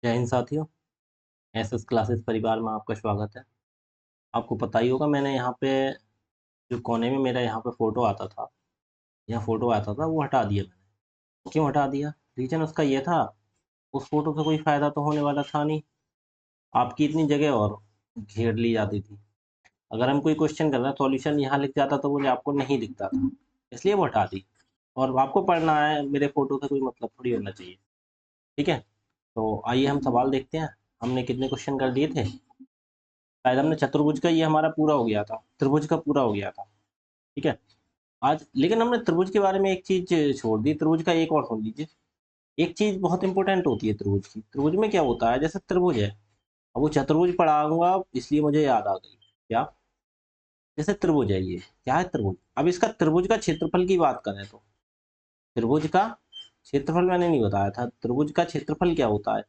जय हिंद साथियों। SS classes परिवार में आपका स्वागत है। आपको पता ही होगा, मैंने यहाँ पे जो कोने में मेरा यहाँ पे फ़ोटो आता था, यहाँ फ़ोटो आता था, वो हटा दिया मैंने। क्यों हटा दिया? रीज़न उसका ये था, उस फ़ोटो से कोई फ़ायदा तो होने वाला था नहीं। आपकी इतनी जगह और घेर ली जाती थी। अगर हम कोई क्वेश्चन कर रहे हैं, सॉल्यूशन यहाँ लिख जाता तो वो आपको नहीं दिखता था, इसलिए वो हटा दी। और आपको पढ़ना है, मेरे फ़ोटो से कोई मतलब थोड़ी होना चाहिए। ठीक है? तो आइए हम सवाल देखते हैं। हमने कितने क्वेश्चन कर दिए थे? शायद हमने चतुर्भुज का ये हमारा पूरा हो गया था, त्रिभुज का पूरा हो गया था। ठीक है? आज लेकिन हमने त्रिभुज के बारे में एक चीज़ छोड़ दी, त्रिभुज का एक और सुन लीजिए। एक चीज़ बहुत इम्पोर्टेंट होती है त्रिभुज की। त्रिभुज में क्या होता है, जैसे त्रिभुज है, अब वो चतुर्भुज पढ़ाऊँगा इसलिए मुझे याद आ गई। क्या? जैसे त्रिभुज है ये, क्या है त्रिभुज? अब इसका त्रिभुज का क्षेत्रफल की बात करें तो त्रिभुज का क्षेत्रफल मैंने नहीं बताया था। त्रिभुज का क्षेत्रफल क्या होता है?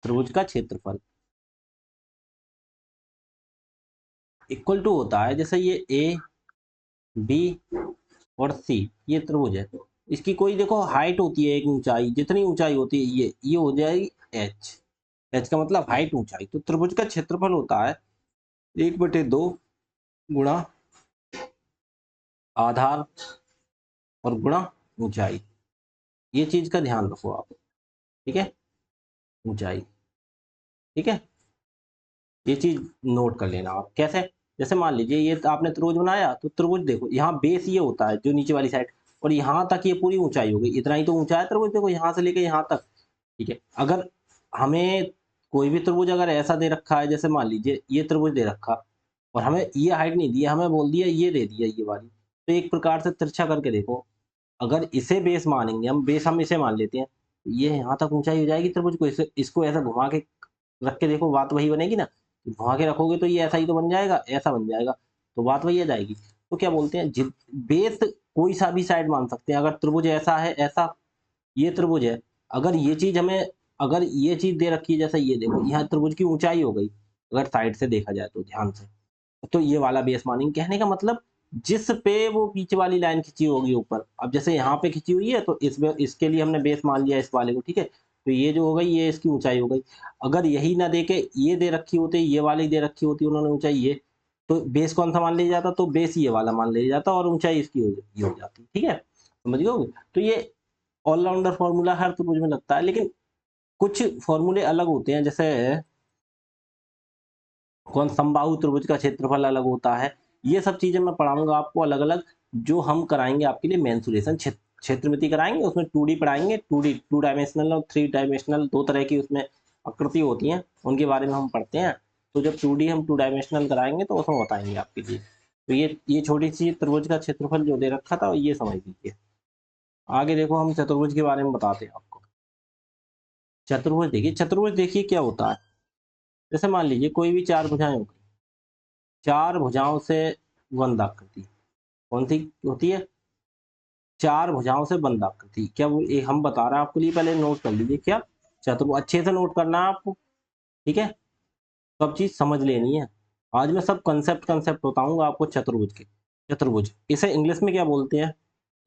त्रिभुज का क्षेत्रफल इक्वल टू होता है, जैसे ये ए, बी और सी, ये त्रिभुज है। इसकी कोई देखो हाइट होती है, एक ऊंचाई, जितनी ऊंचाई होती है ये हो जाएगी एच। एच का मतलब हाइट, ऊंचाई। तो त्रिभुज का क्षेत्रफल होता है 1/2 गुणा आधार और गुणा ऊंचाई। ये चीज का ध्यान रखो आप। ठीक है? ऊंचाई। ठीक है? ये चीज नोट कर लेना आप। कैसे? जैसे मान लीजिए ये तो आपने त्रिभुज बनाया, तो त्रिभुज देखो, यहाँ बेस ये होता है जो नीचे वाली साइड, और यहाँ तक ये पूरी ऊंचाई हो गई। इतना ही तो ऊंचा है त्रिभुज, देखो यहाँ से लेके यहाँ तक। ठीक है? अगर हमें कोई भी त्रिभुज अगर ऐसा दे रखा है, जैसे मान लीजिए ये त्रिभुज दे रखा और हमें ये हाइट नहीं दी है, हमें बोल दिया ये दे दिया ये वाली, तो एक प्रकार से तिरछा करके देखो। अगर इसे बेस मानेंगे हम, बेस हम इसे मान लेते हैं, ये यहाँ तक ऊंचाई हो जाएगी त्रिभुज को। इसे इसको ऐसा घुमा के रख के देखो, बात वही बनेगी ना। घुमा के रखोगे तो ये ऐसा ही तो बन जाएगा, ऐसा बन जाएगा, तो बात वही आ जाएगी। तो क्या बोलते हैं, बेस कोई सा भी साइड मान सकते हैं। अगर त्रिभुज ऐसा है, ऐसा ये त्रिभुज है, अगर ये चीज हमें, अगर ये चीज दे रखी है, जैसे ये देखो यहाँ त्रिभुज की ऊंचाई हो गई, अगर साइड से देखा जाए तो ध्यान से, तो ये वाला बेस मानेंगे। कहने का मतलब जिस पे वो पीछे वाली लाइन खिंची होगी ऊपर, अब जैसे यहाँ पे खिंची हुई है तो इसके लिए हमने बेस मान लिया इस वाले को। ठीक है? तो ये जो हो गई, ये इसकी ऊंचाई हो गई। अगर यही ना दे के ये दे रखी होती, ये वाली दे रखी होती उन्होंने ऊंचाई ये, तो बेस कौन सा मान लिया जाता? तो बेस ये वाला मान लिया जाता और ऊंचाई इसकी ये हो जाती। ठीक है? समझ गए? तो ये ऑलराउंडर फॉर्मूला हर त्रिभुज में लगता है, लेकिन कुछ फॉर्मूले अलग होते हैं। जैसे कौन, समबाहु त्रिभुज का क्षेत्रफल अलग होता है। ये सब चीजें मैं पढ़ाऊंगा आपको अलग अलग, जो हम कराएंगे आपके लिए मेंसुरेशन, क्षेत्रमिति कराएंगे। उसमें 2D पढ़ाएंगे, 2D 2 डायमेंशनल और 3 डायमेंशनल, दो तरह की उसमें आकृति होती हैं, उनके बारे में हम पढ़ते हैं। तो जब 2D हम 2 डायमेंशनल कराएंगे तो उसमें बताएंगे आपके लिए। तो ये छोटी सी त्रिभुज का क्षेत्रफल जो दे रखा था, ये समझ लीजिए। आगे देखो, हम चतुर्भुज के बारे में बताते हैं आपको। चतुर्भुज देखिए, चतुर्भुज देखिए क्या होता है। जैसे मान लीजिए कोई भी चार भुजाएं हो गई, चार भुजाओं से बंद आकृति कौन सी होती है? चार भुजाओं से बंद आकृति। क्या वो हम बता रहे हैं आपके लिए, पहले नोट कर लीजिए। क्या? चतुर्भुज अच्छे से नोट करना है आपको। ठीक है? सब चीज समझ लेनी है। आज मैं सब कंसेप्ट कंसेप्ट बताऊंगा आपको चतुर्भुज के। चतुर्भुज इसे इंग्लिश में क्या बोलते हैं?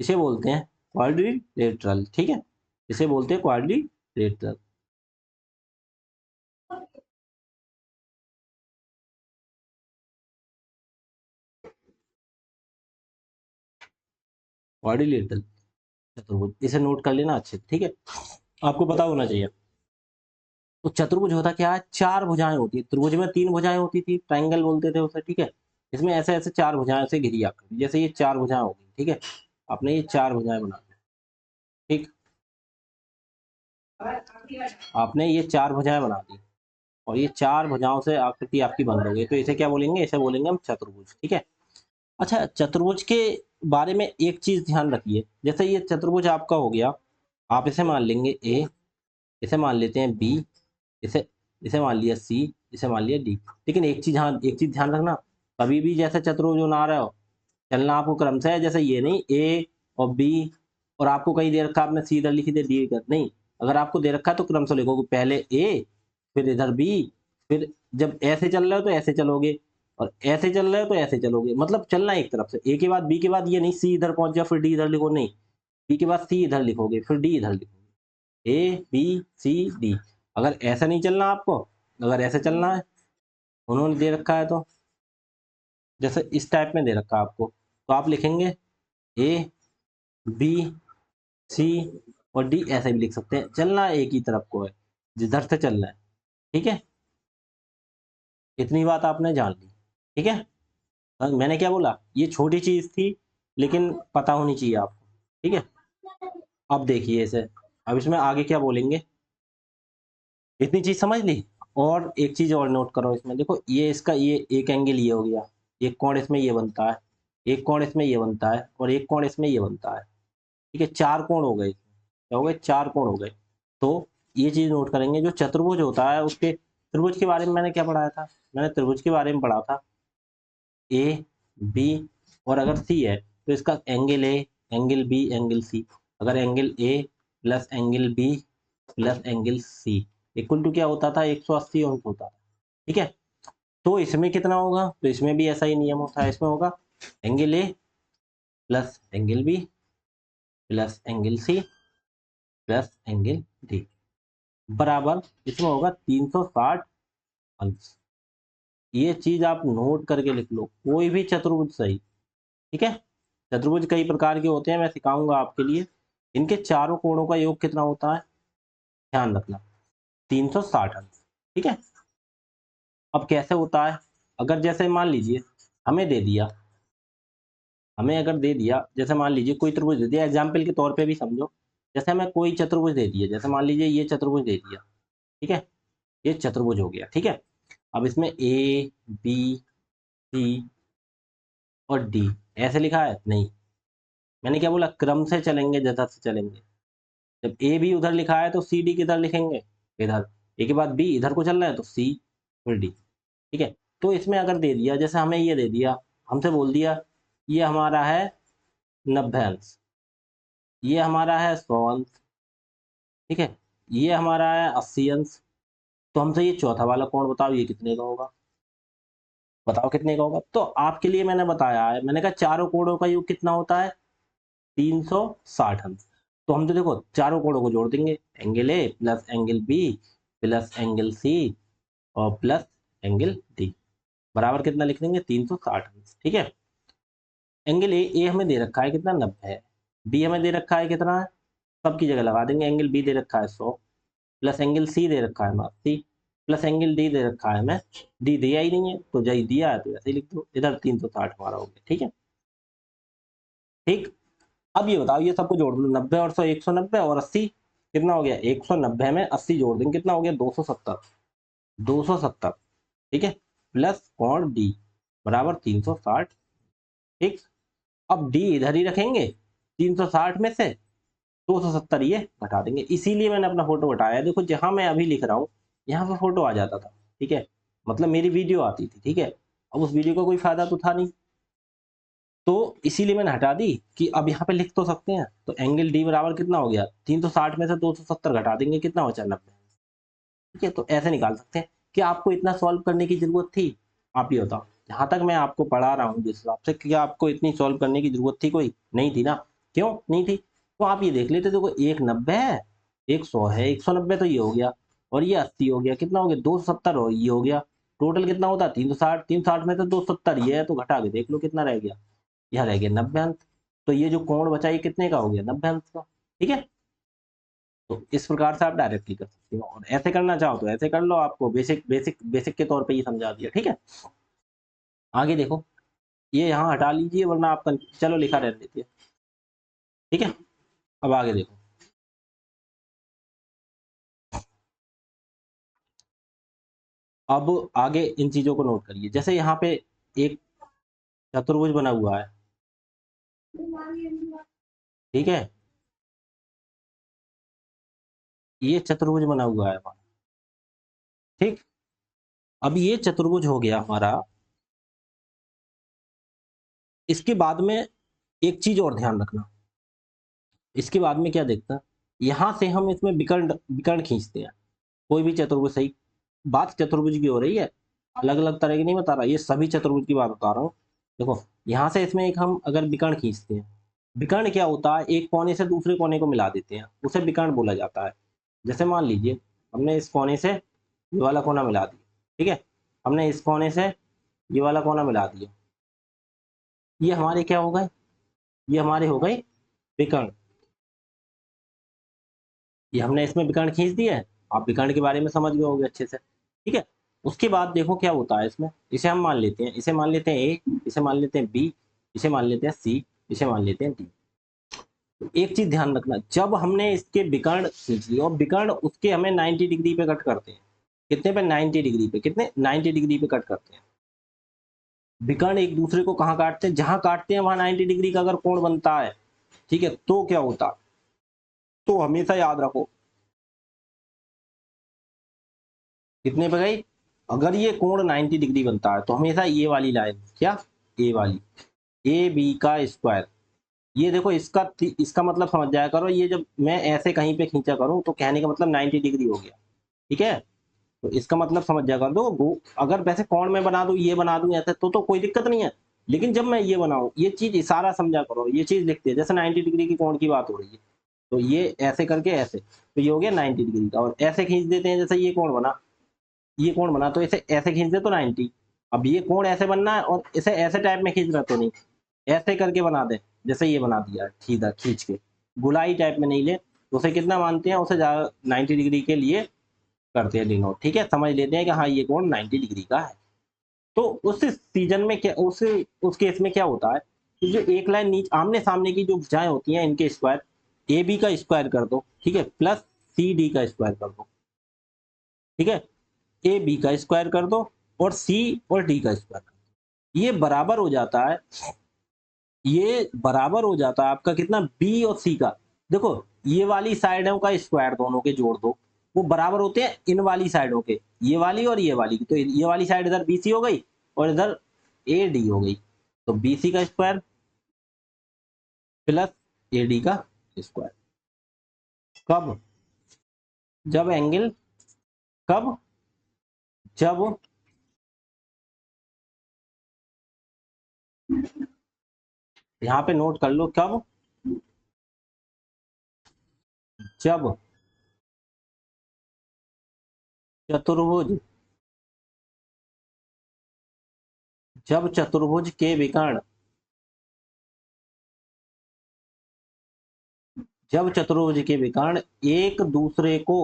इसे बोलते हैं क्वाड्रिलेटरल। ठीक है? इसे बोलते हैं क्वाड्रिलेटरल। क्वाड्रिलेटरल चतुर्भुज, इसे नोट कर लेना अच्छे। ठीक है? आपको पता होना चाहिए। तो चतुर्भुज होता क्या है? चार भुजाएं होती है। त्रिभुज में तीन भुजाएं होती थी, ट्रायंगल बोलते थे उसे। ठीक है? इसमें ऐसे ऐसे चार भुजाएं से घिरी आकृति, जैसे ये चार भुजाएं हो गई। ठीक है? आपने ये चार भुजाएं बना दी। ठीक? आपने ये चार भुजाएं बना दी और ये चार भुजाओं से आकृति आपकी बन हो गई, तो इसे क्या बोलेंगे? इसे बोलेंगे हम चतुर्भुज। ठीक है? अच्छा, चतुर्भुज के बारे में एक चीज ध्यान रखिए। जैसे ये चतुर्भुज आपका हो गया, आप इसे मान लेंगे ए, इसे मान लेते हैं बी, इसे इसे मान लिया सी, इसे मान लिया डी। लेकिन एक चीज, हाँ एक चीज ध्यान रखना, कभी भी जैसे चतुर्भुज बना रहे हो, चलना आपको क्रम से है। जैसे ये नहीं ए और बी, और आपको कहीं दे रखा आपने सी इधर लिखी दे, डी इधर नहीं। अगर आपको दे रखा है तो क्रम से लिखोगे, पहले ए, फिर इधर बी, फिर जब ऐसे चल रहे हो तो ऐसे चलोगे, और ऐसे चल रहे हो तो ऐसे चलोगे। मतलब चलना एक तरफ से, ए के बाद बी के बाद, ये नहीं सी इधर पहुंच गया फिर डी इधर लिखो, नहीं। बी के बाद सी इधर लिखोगे, फिर डी इधर लिखोगे। ABCD। अगर ऐसा नहीं चलना आपको, अगर ऐसे चलना है, उन्होंने दे रखा है तो जैसे इस टाइप में दे रखा है आपको, तो आप लिखेंगे ABC और D, ऐसे भी लिख सकते हैं। चलना एक ही तरफ को है, जिधर से चलना है। ठीक है, इतनी बात आपने जान ली। ठीक है, मैंने क्या बोला, ये छोटी चीज थी लेकिन पता होनी चाहिए आपको। ठीक है, अब देखिए इसे, अब इसमें आगे क्या बोलेंगे, इतनी चीज समझ ली। और एक चीज और नोट करो इसमें, देखो ये इसका ये एक एंगल ये हो गया, एक कोण इसमें ये बनता है, एक कोण इसमें ये बनता है, और एक कोण इसमें ये बनता है। ठीक है, चार कोण हो गए, क्या हो गए, चार कोण हो गए। तो ये चीज नोट करेंगे, जो चतुर्भुज होता है उसके, त्रिभुज के बारे में मैंने क्या पढ़ाया था, मैंने त्रिभुज के बारे में पढ़ा था ए बी, और अगर सी है तो इसका angle A, angle B, angle C. अगर angle A plus angle B plus angle C equal to क्या होता था, 180 अंश होता था। ठीक है, तो इसमें कितना होगा, तो इसमें भी ऐसा ही नियम होता है, इसमें होगा angle A plus angle B plus angle C plus angle D बराबर, इसमें होगा 360 अंश। ये चीज आप नोट करके लिख लो, कोई भी चतुर्भुज सही। ठीक है, चतुर्भुज कई प्रकार के होते हैं, मैं सिखाऊंगा आपके लिए। इनके चारों कोणों का योग कितना होता है, ध्यान रखना, 360 अंश। ठीक है, अब कैसे होता है, अगर जैसे मान लीजिए हमें दे दिया, हमें अगर दे दिया, जैसे मान लीजिए कोई त्रिभुज दे दिया, एग्जाम्पल के तौर पे भी समझो, जैसे हमें कोई चतुर्भुज दे दिया, जैसे मान लीजिए ये चतुर्भुज दे दिया। ठीक है, ये चतुर्भुज हो गया। ठीक है, अब इसमें ए बी सी और डी ऐसे लिखा है नहीं, मैंने क्या बोला, क्रम से चलेंगे, जैसा से चलेंगे। जब ए बी उधर लिखा है तो सी डी किधर लिखेंगे, इधर। ए के बाद बी इधर को चल रहा है तो सी फिर डी। ठीक है, तो इसमें अगर दे दिया, जैसे हमें ये दे दिया, हमसे बोल दिया ये हमारा है 90 अंश, ये हमारा है 100 अंश। ठीक है, ये हमारा है 80 अंश। तो हमसे ये चौथा वाला कोण बताओ, ये कितने का होगा, बताओ कितने का होगा। तो आपके लिए मैंने बताया है, मैंने कहा चारों कोणों का योग कितना होता है, 360 अंश। तो हम तो देखो चारों कोणों को जोड़ देंगे, angle A plus angle B plus angle C और प्लस एंगल डी बराबर कितना लिख देंगे, 360 अंश। ठीक है, एंगल ए हमें दे रखा है कितना, 90 है। बी हमें दे रखा है कितना है, सबकी जगह लगा देंगे, एंगल बी दे रखा है 100 प्लस एंगल सी दे रखा है हमें 80 प्लस एंगल डी दे रखा है हमें, डी दिया ही नहीं है तो जय दिया है तो ऐसे ही लिख दो, इधर 360 हमारा हो गया। ठीक है, ठीक। अब ये बताओ, ये सबको जोड़ दो, 90 और 100, 190 और 80 कितना हो गया, 190 में 80 जोड़ देंगे कितना हो गया, 270, 270। ठीक है, प्लस कोण डी बराबर 360। ठीक, अब डी इधर ही रखेंगे, 360 में से 270 ये घटा देंगे, इसीलिए मैंने अपना फोटो हटाया। देखो जहां मैं अभी लिख रहा हूँ यहाँ पे फोटो आ जाता था। ठीक है, मतलब मेरी वीडियो आती थी। ठीक है, अब उस वीडियो का कोई फायदा तो था नहीं, तो इसीलिए मैंने हटा दी कि अब यहाँ पे लिख तो सकते हैं। तो एंगल डी बराबर कितना हो गया, 360 में से 270 घटा देंगे कितना बचा, 90। ठीक है, तो ऐसे निकाल सकते हैं। कि आपको इतना सॉल्व करने की जरूरत थी, आप ये बताओ, जहां तक मैं आपको पढ़ा रहा हूँ जिस हिसाब से, क्या आपको इतनी सॉल्व करने की जरूरत थी, कोई नहीं थी ना। क्यों नहीं थी, तो आप ये देख लेते, देखो एक 90 है, एक 100 है, 190 तो ये हो गया, और ये 80 हो गया, कितना हो गया, 270 हो, ये हो गया। टोटल कितना होता है, 360, 360 में से 270 ये है, तो घटा के देख लो कितना रह गया, यहाँ रह गया 90 अंश। तो ये जो कोण बचा ये कितने का हो गया, 90 अंश का। ठीक है, तो इस प्रकार से आप डायरेक्टली कर सकते हो, और ऐसे करना चाहो तो ऐसे कर लो, आपको बेसिक बेसिक बेसिक के तौर पे ही समझा दिया। ठीक है, आगे देखो, ये यहाँ हटा लीजिए वरना आप चलो लिखा रहने देती है। ठीक है, अब आगे देखो, अब आगे इन चीजों को नोट करिए, जैसे यहाँ पे एक चतुर्भुज बना हुआ है। ठीक है, ये चतुर्भुज बना हुआ है हमारा। ठीक, अब ये चतुर्भुज हो गया हमारा। इसके बाद में एक चीज और ध्यान रखना, इसके बाद में क्या देखता है, यहां से हम इसमें विकर्ण विकर्ण खींचते हैं, कोई भी चतुर्भुज सही। बात चतुर्भुज की हो रही है, अलग अलग तरह की नहीं बता रहा, ये सभी चतुर्भुज की बात बता रहा हूँ। देखो यहाँ से इसमें एक हम अगर विकर्ण खींचते हैं, विकर्ण क्या होता है, एक कोने से दूसरे कोने को मिला देते हैं, उसे विकर्ण बोला जाता है। जैसे मान लीजिए हमने इस कोने से ये वाला कोना मिला दिया, ठीक है, हमने इस कोने से ये वाला कोना मिला दिया, ये हमारे क्या हो गए, ये हमारे हो गए विकर्ण। ये हमने इसमें विकर्ण खींच दिया है, आप विकर्ण के बारे में समझ गए होंगे अच्छे से, ठीक है। उसके बाद देखो क्या होता है इसमें, इसे हम मान लेते हैं, इसे मान लेते हैं ए, इसे मान लेते हैं बी, इसे मान लेते हैं सी, इसे मान लेते हैं डी। तो एक चीज ध्यान रखना, जब हमने इसके विकर्ण खींच लिए और विकर्ण उसके हमें 90 डिग्री पे कट करते हैं, कितने पे, 90 डिग्री पे, कितने, 90 डिग्री पे कट करते हैं। विकर्ण एक दूसरे को कहाँ काटते हैं, जहां काटते हैं वहां 90 डिग्री का अगर कोण बनता है, ठीक है, तो क्या होता, तो हमेशा याद रखो कितने पे गई, अगर ये कोण 90 डिग्री बनता है तो हमेशा ये वाली लाइन, क्या, ए वाली, ए बी का स्क्वायर, ये देखो इसका मतलब समझ जाया करो, ये जब मैं ऐसे कहीं पे खींचा करूं तो कहने का मतलब 90 डिग्री हो गया, ठीक है। तो इसका मतलब समझ जाया कर दो, अगर वैसे कोण में बना दूं, ये बना दूं ऐसे तो कोई दिक्कत नहीं है, लेकिन जब मैं ये बनाऊं, ये चीज इशारा समझा करो, ये चीज लिखते हैं, जैसे 90 डिग्री की कोण की बात हो रही है, तो ये ऐसे करके ऐसे, तो ये हो गया 90 डिग्री का, और ऐसे खींच देते हैं, जैसे ये कोण बना, ये कोण बना, तो इसे ऐसे खींच दे तो 90। अब ये कोण ऐसे बनना है और इसे ऐसे टाइप में खींच रहा तो नहीं, ऐसे करके बना दे, जैसे ये बना दिया सीधा खींच के, गुलाई टाइप में नहीं ले, तो उसे कितना मानते हैं, उसे 90 डिग्री के लिए करते हैं डिनोट, ठीक है, समझ लेते हैं कि हाँ ये कोण 90 डिग्री का है। तो उस सीजन में क्या, उस केस में क्या होता है कि जो एक लाइन नीचे आमने सामने की जो भुजाएं होती हैं, इनके स्क्वायर, ए बी का स्क्वायर कर दो, ठीक है, प्लस सी डी का स्क्वायर कर दो, ठीक है, ए बी का स्क्वायर कर दो और सी और डी का स्क्वायर कर दो, ये बराबर हो जाता है, ये बराबर हो जाता है आपका कितना, बी और सी का। देखो ये वाली साइडों का स्क्वायर दोनों के जोड़ दो, वो बराबर होते हैं इन वाली साइडों के, ये वाली और ये वाली, तो ये वाली साइड इधर बी सी हो गई और इधर ए डी हो गई, तो बी सी का स्क्वायर प्लस ए डी का स्क्वायर, कब, जब एंगल, कब, जब, यहाँ पे नोट कर लो, कब, जब चतुर्भुज, जब चतुर्भुज के विकर्ण, जब चतुर्भुज के विकर्ण एक दूसरे को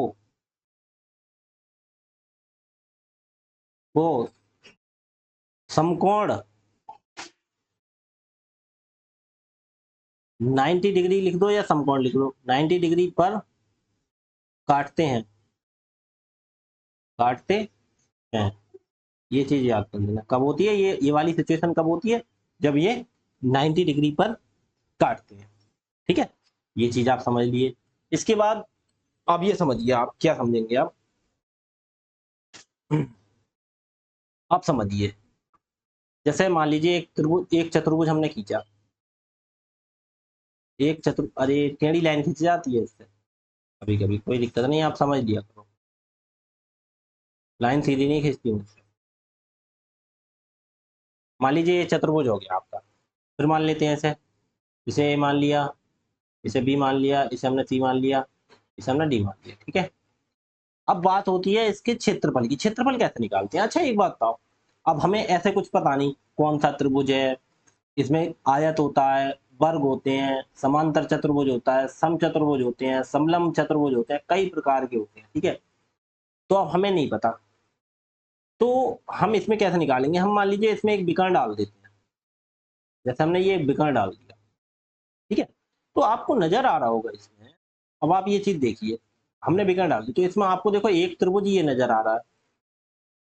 समकोण 90 डिग्री लिख दो या समकोण लिख दो, 90 डिग्री पर काटते हैं, काटते हैं, ये चीज याद कर लेना, कब होती है ये वाली सिचुएशन कब होती है, जब ये 90 डिग्री पर काटते हैं, ठीक है, ये चीज आप समझ लिए। इसके बाद अब ये समझिए, आप क्या समझेंगे, आप समझिए, जैसे मान लीजिए एक चतुर्भुज हमने खींचा, अरे टेढ़ी लाइन खींची जाती है इससे, कभी कभी कोई दिक्कत नहीं, आप समझ लिया करो, लाइन सीधी नहीं खींचती मुझसे। मान लीजिए ये चतुर्भुज हो गया आपका, फिर मान लेते हैं इसे, इसे ए मान लिया, इसे बी मान लिया, इसे हमने सी मान लिया, इसे हमने डी मान लिया, ठीक है। अब बात होती है इसके क्षेत्रफल की, क्षेत्रफल कैसे निकालते हैं, अच्छा एक बात बताओ, अब हमें ऐसे कुछ पता नहीं कौन सा त्रिभुज है, इसमें आयत होता है, वर्ग होते हैं, समांतर चतुर्भुज होता है, सम चतुर्भुज होते हैं, समलंब चतुर्भुज होते हैं, कई प्रकार के होते हैं, ठीक है। तो अब हमें नहीं पता, तो हम इसमें कैसे निकालेंगे, हम मान लीजिए इसमें एक विकर्ण डाल देते हैं, जैसे हमने ये विकर्ण डाल दिया, ठीक है, तो आपको नजर आ रहा होगा इसमें, अब आप ये चीज देखिए, हमने विकर्ण डाल दी तो इसमें आपको देखो एक त्रिभुज ये नजर आ रहा है,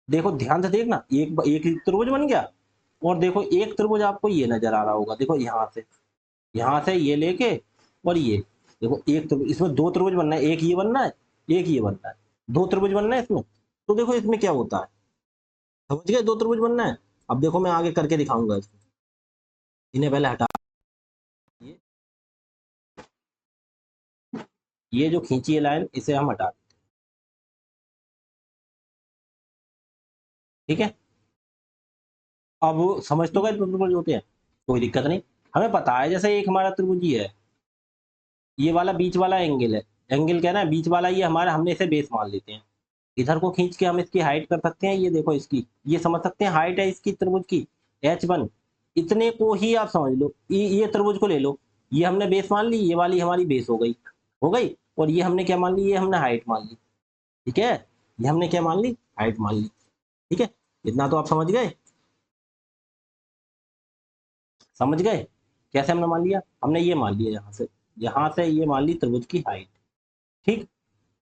देखो ध्यान से देखना, एक एक त्रिभुज बन गया, और देखो एक त्रिभुज आपको ये नजर आ रहा होगा, देखो यहाँ से ये लेके और ये, देखो एक त्रिभुज, इसमें दो त्रिभुज बनना है, एक ये बनना है, एक ये बनना है, दो त्रिभुज बनना है इसमें, तो देखो इसमें क्या होता है, समझ गए, दो त्रिभुज बनना है। अब देखो मैं आगे करके दिखाऊंगा इसमें, इन्हें पहले हटा, ये ये जो खींची है लाइन इसे हम हटा, ठीक है। अब समझ तो गए दो त्रिभुज होते हैं, कोई दिक्कत नहीं, हमें पता है जैसे एक हमारा त्रिभुज ही है, ये वाला बीच वाला एंगल है, एंगल क्या है ना, बीच वाला ये हमारा, हमने इसे बेस मान लेते हैं। इधर को खींच के हम इसकी हाइट कर सकते हैं, ये देखो इसकी, ये समझ सकते हैं हाइट है इसकी त्रिभुज की H1, इतने को ही आप समझ लो, ये त्रिभुज को ले लो, ये हमने बेस मान ली, ये वाली हमारी बेस हो गई, हो गई, और ये हमने क्या मान ली, ये हमने हाइट मान ली, ठीक है, ये हमने क्या मान ली, हाइट मान ली, ठीक है, इतना तो आप समझ गए, समझ गए कैसे हमने मान लिया, हमने ये मान लिया, यहाँ से ये मान ली त्रिभुज की हाइट, ठीक,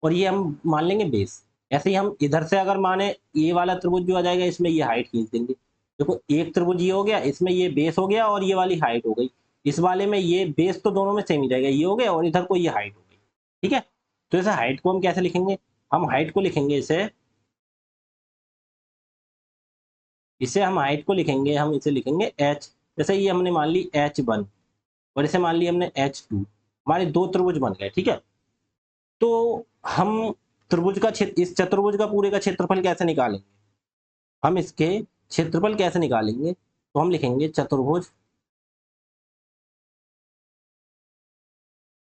और ये हम मान लेंगे बेस। ऐसे ही हम इधर से अगर माने, ये वाला त्रिभुज जो आ जाएगा, इसमें ये हाइट खींच देंगे, देखो एक त्रिभुज ये हो गया, इसमें ये बेस हो गया और ये वाली हाइट हो गई, इस वाले में ये बेस तो दोनों में सेम ही रहेगा, ये हो गया और इधर को ये हाइट हो गई, ठीक है। तो इसे हाइट को हम कैसे लिखेंगे, हम हाइट को लिखेंगे इसे हम हाइट को लिखेंगे, हम इसे लिखेंगे h, जैसे ये हमने मान ली H1 और इसे मान ली हमने H2, हमारे दो त्रिभुज बन गए, ठीक है। तो हम त्रिभुज का क्षेत्र, इस चतुर्भुज का पूरे का क्षेत्रफल कैसे निकालेंगे, हम इसके क्षेत्रफल कैसे निकालेंगे, तो हम लिखेंगे चतुर्भुज,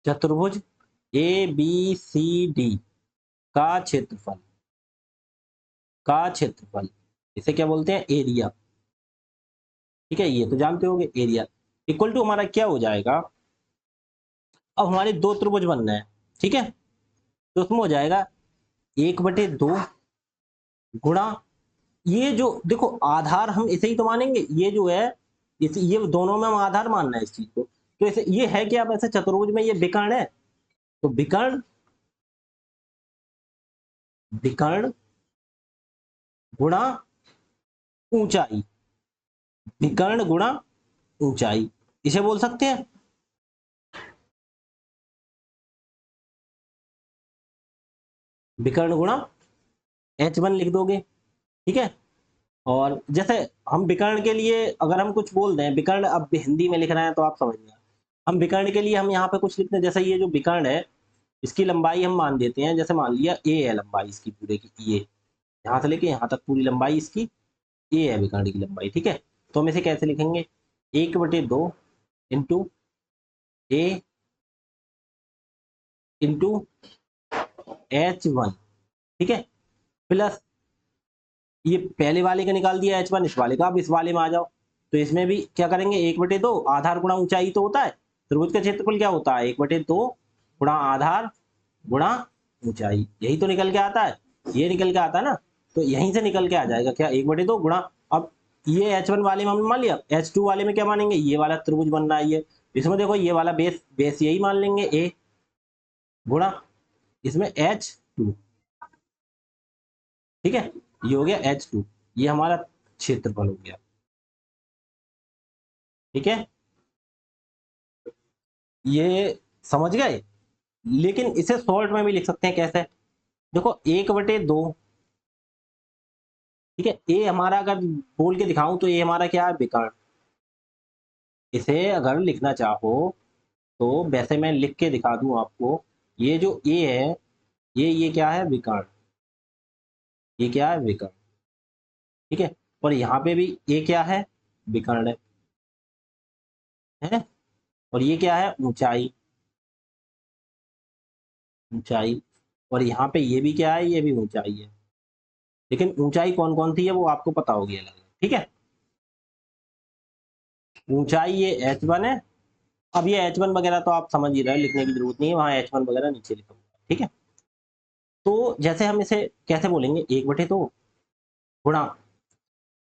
चतुर्भुज ABCD का क्षेत्रफल, इसे क्या बोलते हैं, एरिया, ठीक है, ये तो जानते होंगे एरिया, इक्वल टू हमारा क्या हो जाएगा, अब हमारे दो त्रिभुज बन रहे हैं, ठीक है, तो उसमें हो जाएगा 1/2 गुणा, ये जो देखो आधार हम इसे ही तो मानेंगे, ये जो है ये दोनों में हम आधार मानना है इस चीज को, तो ऐसे ये है कि आप ऐसे चतुर्भुज में ये विकर्ण है, तो विकर्ण, विकर्ण गुणा ऊंचाई, विकर्ण गुणा ऊंचाई, इसे बोल सकते हैं, विकर्ण गुणा H1 लिख दोगे, ठीक है। और जैसे हम विकर्ण के लिए अगर हम कुछ बोल दें, विकर्ण अब हिंदी में लिख रहे हैं तो आप समझ गए, हम विकर्ण के लिए हम यहाँ पे कुछ लिखते हैं, जैसे ये जो विकर्ण है इसकी लंबाई हम मान देते हैं, जैसे मान लिया a है लंबाई इसकी पूरे की, ये यहाँ से लेके यहाँ तक पूरी लंबाई इसकी a है विकर्ण की लंबाई, ठीक है। तो हम इसे कैसे लिखेंगे, 1/2 इंटू a इंटू H1, ठीक है, प्लस ये पहले वाले का निकाल दिया H1, इस वाले का, अब इस वाले में आ जाओ, तो इसमें भी क्या करेंगे, 1/2 आधार गुणा ऊंचाई तो होता है, त्रिभुज का क्षेत्रफल क्या होता है, 1/2 गुणा आधार गुणा ऊंचाई, यही तो निकल के आता है, ये निकल के आता है ना, तो यहीं से निकल के आ जाएगा क्या, 1/2 गुणा, अब ये H1 वाले में हमने मान लिया, H2 वाले में क्या मानेंगे, ये वाला त्रिभुज बन रहा है ये, इसमें देखो ये वाला बेस यही मान लेंगे a गुणा इसमें H2, ठीक है, ये हो गया H2, ये हमारा क्षेत्रफल हो गया, ठीक है, ये समझ गए। लेकिन इसे शॉर्ट में भी लिख सकते हैं कैसे, देखो 1/2, ठीक है, ए हमारा अगर बोल के दिखाऊं तो ये हमारा क्या है, विकर्ण, इसे अगर लिखना चाहो तो वैसे मैं लिख के दिखा दूं आपको, ये जो ए है, ये क्या है, विकर्ण, ये क्या है, विकर्ण, ठीक है, और यहाँ पे भी ए क्या है, विकर्ण है, और ये क्या है, ऊंचाई, ऊंचाई, और यहाँ पे ये भी क्या है, ये भी ऊंचाई है, लेकिन ऊंचाई कौन कौन सी है वो आपको पता होगी अलग, ठीक है, ऊंचाई ये H1 है, अब ये H1 वगैरह तो आप समझ ही रहे हैं, लिखने की जरूरत नहीं है, वहाँ H1 वगैरह नीचे लिखा हुआ है, ठीक है। तो जैसे हम इसे कैसे बोलेंगे, 1/2 गुणा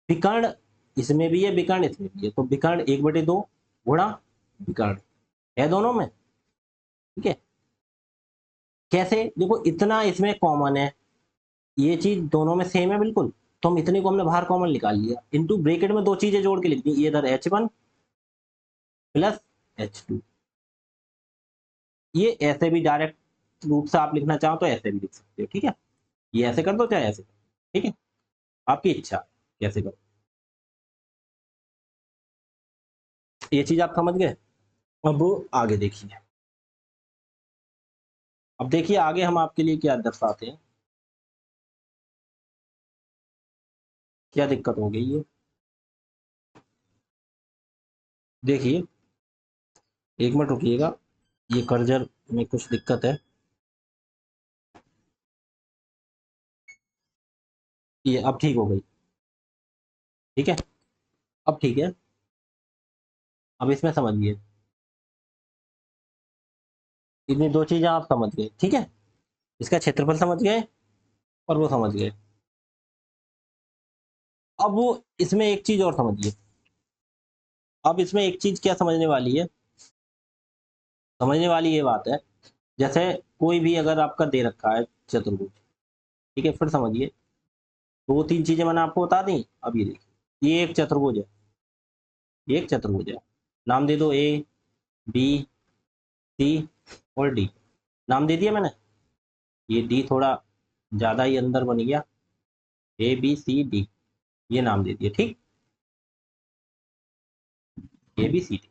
विकर्ण, इसमें भी है विकर्ण, इसमें भी है, तो विकर्ण 1/2 गुणा विकर्ण है दोनों में, ठीक है, कैसे, देखो इतना इसमें कॉमन है, ये चीज दोनों में सेम है बिल्कुल, तो हम इतने को हमने बाहर कॉमन निकाल लिया, इंटू ब्रेकेट में दो चीजें जोड़ के लिख दी, ये इधर H1 प्लस H2, ये ऐसे भी डायरेक्ट रूप से आप लिखना चाहो तो ऐसे भी लिख सकते हो, ठीक है, ये ऐसे कर दो चाहे ऐसे कर दो, ठीक है, आपकी इच्छा कैसे करो, ये चीज आप समझ गए। अब आगे देखिए, अब देखिए आगे हम आपके लिए क्या दर्शाते हैं, क्या दिक्कत हो गई है, देखिए, एक मिनट रुकिएगा, ये कर्जर में कुछ दिक्कत है, ये अब ठीक हो गई, ठीक है, अब ठीक है। अब इसमें समझिए, इतनी दो चीजें आप समझ गए, ठीक है। इसका क्षेत्रफल समझ गए और वो समझ गए। अब वो इसमें एक चीज और समझिए, अब इसमें एक चीज क्या समझने वाली है, समझने वाली ये बात है, जैसे कोई भी अगर आपका दे रखा है चतुर्भुज, ठीक है, फिर समझिए, दो तीन चीजें मैंने आपको बता दी। अब ये देखिए, ये एक चतुर्भुज है, ये एक चतुर्भुज है, नाम दे दो ए बी सी और डी, नाम दे दिया मैंने। ये डी थोड़ा ज्यादा ही अंदर बन गया, ए बी सी डी, ये नाम दे दिया, ठीक, ए बी सी डी।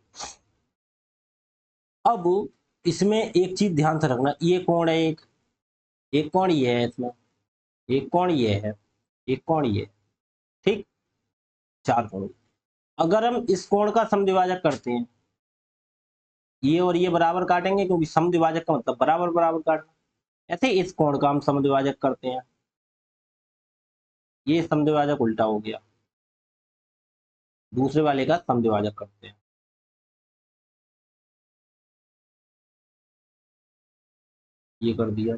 अब इसमें एक चीज ध्यान से रखना, ये कोण है, एक कोण ये है इसमें, एक कोण ये है, एक कोण ये, ठीक, चार कोण। अगर हम इस कोण का समद्विभाजक करते हैं, ये और ये बराबर काटेंगे, क्योंकि समद्विभाजक का मतलब बराबर बराबर काटना। ऐसे इस कोण का हम समद्विभाजक करते हैं, ये समद्विभाजक उल्टा हो गया, दूसरे वाले का समद्विभाजक करते हैं, ये कर दिया।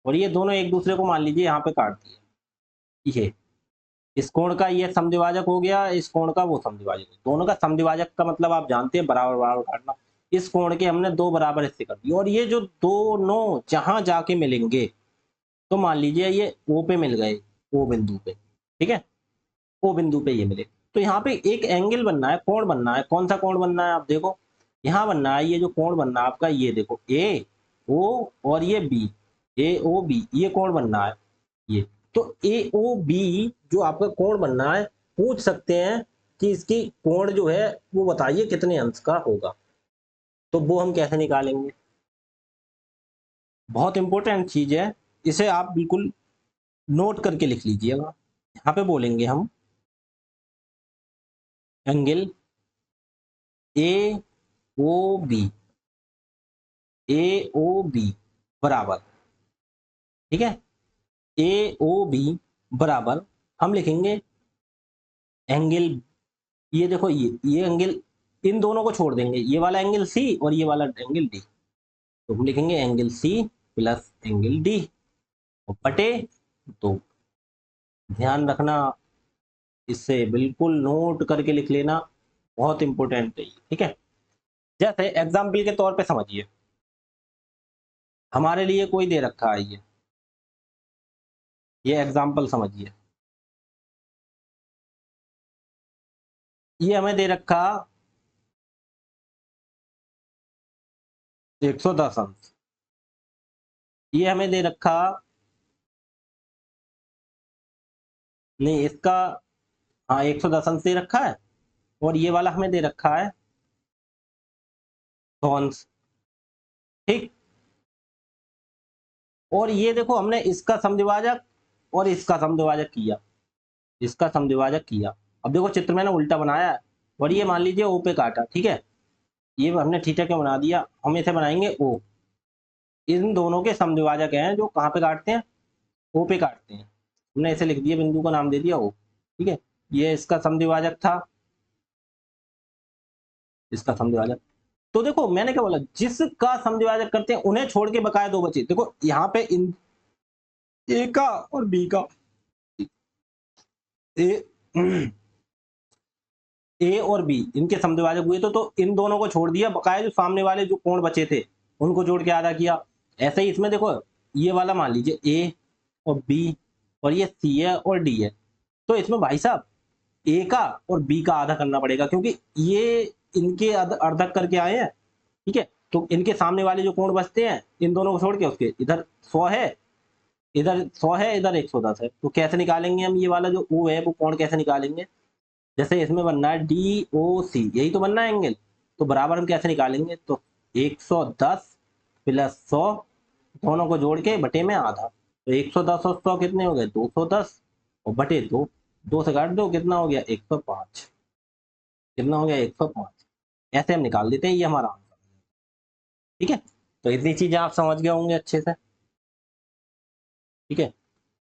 और ये दोनों एक दूसरे को मान लीजिए यहाँ पे काट दिए, ये इस कोण का ये समद्विभाजक हो गया, इस कोण का वो समद्विभाजक, दोनों का समद्विभाजक का मतलब आप जानते हैं बराबर बराबर काटना। इस कोण के हमने दो बराबर हिस्से कर दिए, और ये जो दोनों जहां जाके मिलेंगे, तो मान लीजिए ये ओ पे मिल गए, ओ बिंदु पे, ठीक है, ओ बिंदु पे ये मिले, तो यहाँ पे एक एंगल बनना है, कोण बनना है। कौन सा कोण बनना है आप देखो, यहाँ बनना है, ये जो कोण बनना है आपका, ये देखो ए ओ और ये बी, ए ओ बी, ये कोण बनना है ये। तो ए ओ बी जो आपका कोण बनना है, पूछ सकते हैं कि इसकी कोण जो है वो बताइए कितने अंश का होगा, तो वो हम कैसे निकालेंगे। बहुत इंपॉर्टेंट चीज है, इसे आप बिल्कुल नोट करके लिख लीजिएगा। यहाँ पे बोलेंगे हम angle A O B, A O B बराबर, ठीक है, ए ओ बी बराबर, हम लिखेंगे एंगल, ये देखो, ये एंगल, इन दोनों को छोड़ देंगे, ये वाला एंगल सी और ये वाला एंगल डी, तो हम लिखेंगे angle C plus angle D और बटे दो। ध्यान रखना, इससे बिल्कुल नोट करके लिख लेना, बहुत इंपॉर्टेंट है, ठीक है। जैसे एग्जाम्पल के तौर पे समझिए, हमारे लिए कोई दे रखा है ये एग्जाम्पल समझिए, ये हमें दे रखा 110 अंश, ये हमें दे रखा, नहीं इसका, हाँ 110 अंश दे रखा है, और ये वाला हमें दे रखा है 100 अंश, ठीक। और ये देखो, हमने इसका समद्विभाजक और इसका समद्विभाजक किया, इसका समद्विभाजक किया। अब देखो चित्र मैंने उल्टा बनाया है, और ये मान लीजिए ओ पे काटा, ठीक है, ये हमने थीटा क्यों बना दिया, हम इसे बनाएंगे ओ। इन दोनों के समद्विभाजक हैं जो कहाँ पे काटते हैं, ओ पे काटते हैं, हमने इसे लिख दिया, बिंदु का नाम दे दिया ओ, ठीक है। ये इसका समद्विभाजक था, इसका समद्विभाजक। तो देखो मैंने क्या बोला, जिसका समद्विभाजक करते हैं उन्हें छोड़ के बकाया दो बचे। देखो यहाँ पे इन ए का और बी का, ए ए और बी इनके समद्विभाजक हुए तो इन दोनों को छोड़ दिया, बकाया जो सामने वाले जो कोण बचे थे उनको जोड़ के आधा किया। ऐसे ही इसमें देखो, ये वाला मान लीजिए ए और बी, और ये सी है और डी है, तो इसमें भाई साहब ए का और बी का आधा करना पड़ेगा, क्योंकि ये इनके अर्धक करके आए हैं, ठीक है। तो इनके सामने वाले जो कोण बचते हैं, इन दोनों को छोड़ के, उसके इधर 100 है, इधर 100 है, इधर 110 है, तो कैसे निकालेंगे हम ये वाला जो ओ है वो कोण कैसे निकालेंगे। जैसे इसमें बनना है डी ओ सी, यही तो बनना है एंगल, तो बराबर हम कैसे निकालेंगे, तो 110 प्लस 100, दोनों को जोड़ के बटे में आधा, तो 110 और 100 कितने हो गए, 210, और बटे दो, दो से काट दो, कितना हो गया 105, कितना हो गया 105। ऐसे हम निकाल देते हैं, ये हमारा आंसर, ठीक है। तो इतनी चीजें आप समझ गए होंगे अच्छे से, ठीक है।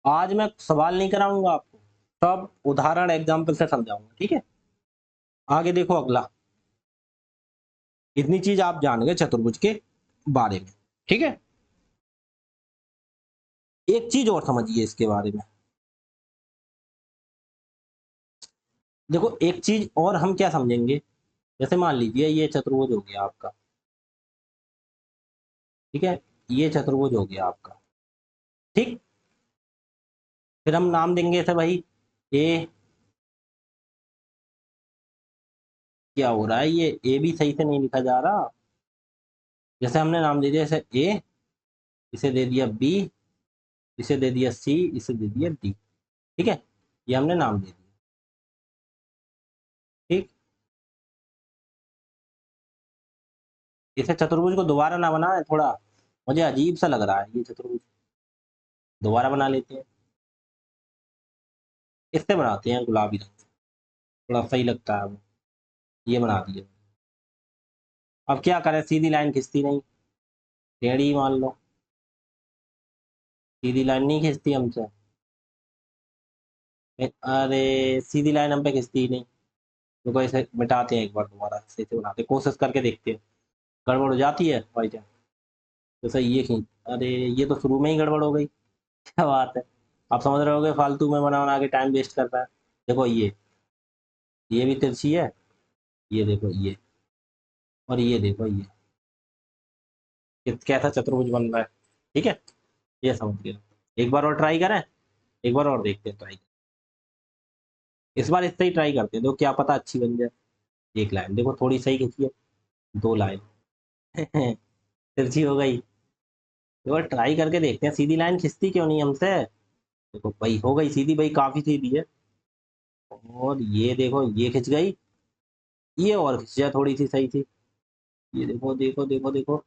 आज मैं सवाल नहीं कराऊंगा आपको, सब उदाहरण एग्जाम्पल से समझाऊंगा, ठीक है। आगे देखो अगला, इतनी चीज आप जान गए चतुर्भुज के बारे में, ठीक है। एक चीज और समझिए इसके बारे में, देखो एक चीज और हम क्या समझेंगे, जैसे मान लीजिए ये चतुर्भुज हो गया आपका, ठीक है, ये चतुर्भुज हो गया आपका, ठीक। फिर हम नाम देंगे इसे भाई ए, क्या हो रहा है, ये ए भी सही से नहीं लिखा जा रहा। जैसे हमने नाम दे दिया जैसे ए, इसे दे दिया बी, इसे दे दिया सी, इसे दे दिया डी, ठीक है, ये हमने नाम दे दिया, ठीक। इसे चतुर्भुज को दोबारा ना बनाए, थोड़ा मुझे अजीब सा लग रहा है ये चतुर्भुज, दोबारा बना लेते हैं, इससे बनाते हैं गुलाबी रंग से, थोड़ा सही लगता है वो, ये बना दिया। अब क्या करें, सीधी लाइन खिंचती नहीं, टेढ़ी मान लो, सीधी लाइन नहीं खिंचती हमसे, अरे सीधी लाइन हम पे खिंचती ही नहीं, तो इसे मिटाते हैं एक बार, दोबारा सही से बनाते हैं, कोशिश करके देखते हैं, गड़बड़ हो जाती है भाई जान, तो सही ये खींच, अरे ये तो शुरू में ही गड़बड़ हो गई, क्या बात है। आप समझ रहे होगे फालतू में बना बना के टाइम वेस्ट करता है। देखो ये भी तिरछी है, ये देखो ये, और ये देखो ये कैसा चतुर्भुज बन रहा है, ठीक है, ये समझ गया। एक बार और ट्राई करें, एक बार और देखते हैं ट्राई, इस बार इससे ही ट्राई करते हैं, तो क्या पता अच्छी बन जाए। एक लाइन देखो थोड़ी सही खींची है, दो लाइन तिरछी हो गई, एक बार ट्राई करके देखते हैं, सीधी लाइन खिंचती क्यों नहीं हमसे। देखो भाई हो गई सीधी, भाई काफी सीधी है, और ये देखो ये खिंच गई, ये और खिंच जाए थोड़ी सी सही थी, ये देखो देखो देखो देखो,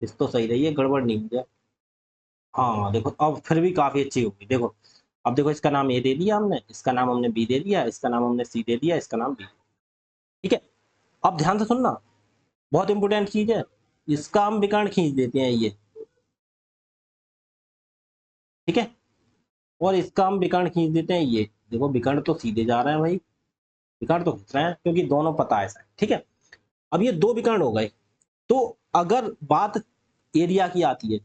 इस तो सही रही है, गड़बड़ नहीं हो जाए। हाँ देखो अब फिर भी काफी अच्छी होगी, देखो अब देखो इसका नाम ए दे दिया हमने, इसका नाम हमने बी दे दिया, इसका नाम हमने सी दे दिया, इसका नाम बी, ठीक है। अब ध्यान से सुनना, बहुत इंपॉर्टेंट चीज है, इसका हम विकर्ण खींच देते हैं ये, ठीक है, और इसका हम विकर्ण खींच देते हैं ये, देखो विकर्ण तो सीधे जा रहे हैं भाई, विकर्ण तो खींच रहे हैं क्योंकि दोनों पता है ऐसा, ठीक है। अब ये दो विकर्ण हो गए, तो अगर बात एरिया की आती है,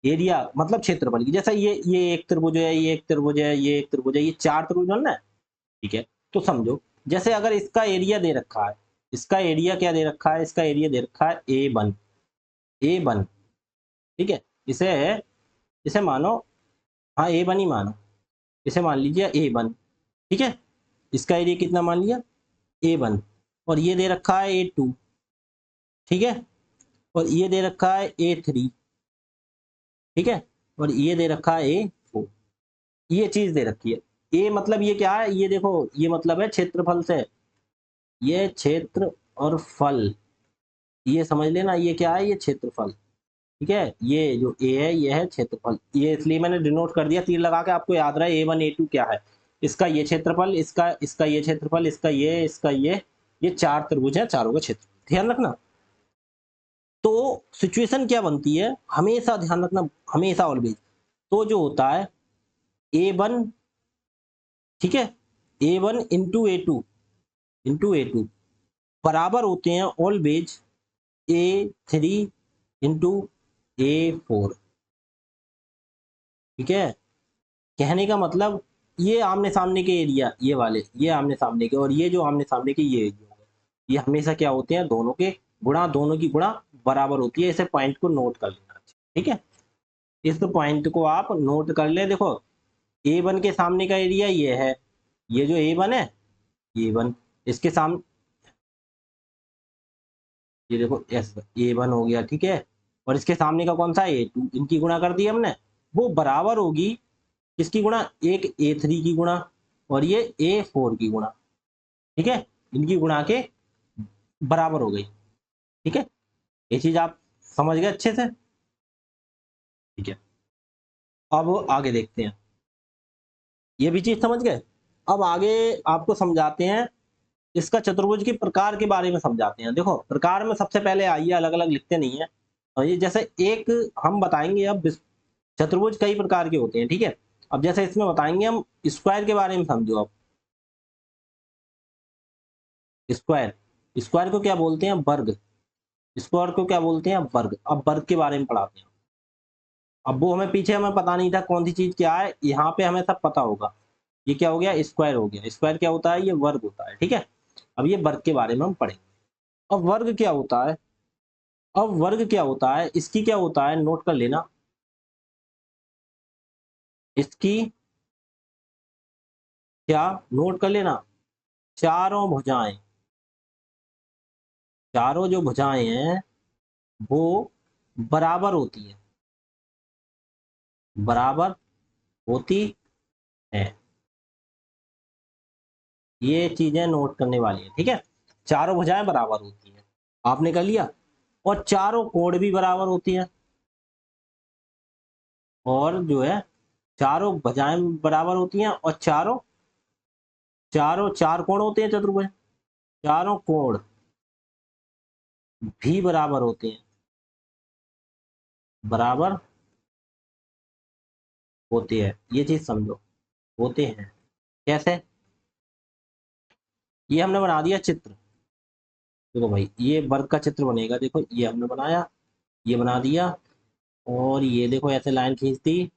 एरिया मतलब क्षेत्रफल की, जैसा ये एक त्रिभुज है, ये एक त्रिभुज है, ये एक त्रिभुज है, ये चार त्रिभुज बन रहा है, ठीक है। तो समझो जैसे अगर इसका एरिया दे रखा है, इसका एरिया क्या दे रखा है, इसका एरिया दे रखा है A1, A1, ठीक है, इसे इसे मानो, हाँ A1 ही मानो, इसे मान लीजिए A1, ठीक है, इसका एरिया कितना मान लिया A1, और ये दे रखा है A2, ठीक है, और ये दे रखा है A3, ठीक है, और ये दे रखा है A4, ये चीज दे रखी है। ए मतलब ये क्या है, ये देखो ये मतलब है क्षेत्रफल से, ये क्षेत्र और फल, ये समझ लेना, ये क्या है, ये क्षेत्रफल, ठीक है, ये जो ए है ये है क्षेत्रफल, ये इसलिए मैंने डिनोट कर दिया तीर लगा के, आपको याद रहे A1 A2 क्या है, इसका ये क्षेत्रफल, इसका इसका ये क्षेत्रफल, इसका ये चार त्रिभुज है, चारों का क्षेत्र, ध्यान रखना। तो सिचुएशन क्या बनती है, हमेशा ध्यान रखना, हमेशा ऑलवेज, तो जो होता है A1, ठीक है, A1 इंटू ए टू बराबर होते हैं ऑलवेज A3 इंटू A4, ठीक है। कहने का मतलब ये आमने सामने के एरिया, ये वाले ये आमने सामने के, और ये जो आमने सामने के ये एरिया, ये हमेशा क्या होते हैं, दोनों के गुणा, दोनों की गुणा बराबर होती है, इसे पॉइंट को नोट कर लेना, ठीक है। इस पॉइंट को आप नोट कर ले, देखो A1 के सामने का एरिया ये है, ये जो A1 है, A1 इसके सामने, ये देखो एस A1 हो गया, ठीक है, और इसके सामने का कौन सा A2, इनकी गुणा कर दी हमने, वो बराबर होगी किसकी गुणा, एक A3 की गुणा, और ये A4 की गुणा, ठीक है, इनकी गुणा के बराबर हो गई, ठीक है। ये चीज आप समझ गए अच्छे से, ठीक है। अब आगे देखते हैं, ये भी चीज समझ गए। अब आगे आपको समझाते हैं, इसका चतुर्भुज के प्रकार के बारे में समझाते हैं। देखो प्रकार में सबसे पहले आइए, अलग अलग लिखते नहीं है, और ये जैसे एक हम बताएंगे, अब चतुर्भुज कई प्रकार के होते हैं, ठीक है। अब जैसे इसमें बताएंगे हम, स्क्वायर के बारे में समझो। अब स्क्वायर, स्क्वायर को क्या बोलते हैं? वर्ग, स्क्वायर को क्या बोलते हैं? वर्ग। अब वर्ग के बारे में पढ़ाते हैं। अब वो हमें पीछे हमें पता नहीं था कौन सी चीज क्या है, यहाँ पे हमें सब पता होगा। ये क्या हो गया? स्क्वायर हो गया। स्क्वायर क्या होता है? ये वर्ग होता है, ठीक है। अब ये वर्ग के बारे में हम पढ़ेंगे। अब वर्ग क्या होता है? अब वर्ग क्या होता है, इसकी क्या होता है, नोट कर लेना। इसकी क्या, नोट कर लेना, चारों भुजाएं, चारों जो भुजाएं हैं वो बराबर होती है, बराबर होती है। ये चीजें नोट करने वाली है, ठीक है। चारों भुजाएं बराबर होती है, आपने कर लिया। और चारों कोण भी बराबर होती है, और जो है चारों भुजाएं बराबर होती हैं, और चारों चारों चार कोण होते हैं चतुर्भुज, चारों कोण भी बराबर होते हैं, बराबर होते हैं। ये चीज समझो, होते हैं कैसे? ये हमने बना दिया चित्र। देखो भाई, ये वर्ग का चित्र बनेगा, देखो ये हमने बनाया, ये बना दिया, और ये देखो ऐसे लाइन खींच दी,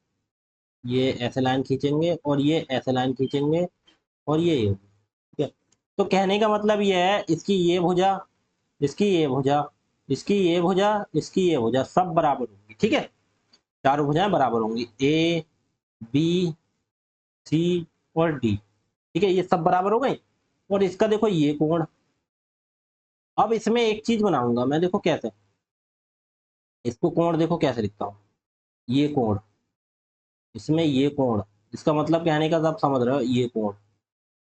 ये ऐसे लाइन खींचेंगे, और ये ऐसे लाइन खींचेंगे, और ये होगी, ठीक है। तो कहने का मतलब ये है, इसकी ये भुजा, इसकी ये भुजा, इसकी ये भुजा, इसकी ये भुजा सब बराबर होंगी, ठीक है। चारों भुजाएं बराबर होंगी, ए बी सी और डी, ठीक है, ये सब बराबर हो गए। और इसका देखो ये कोण, अब इसमें एक चीज बनाऊंगा मैं, देखो कैसे, इसको कोण देखो कैसे लिखता हूँ, ये कोण, इसमें ये कोण, इसका मतलब कहने का आप समझ रहे हो, ये कोण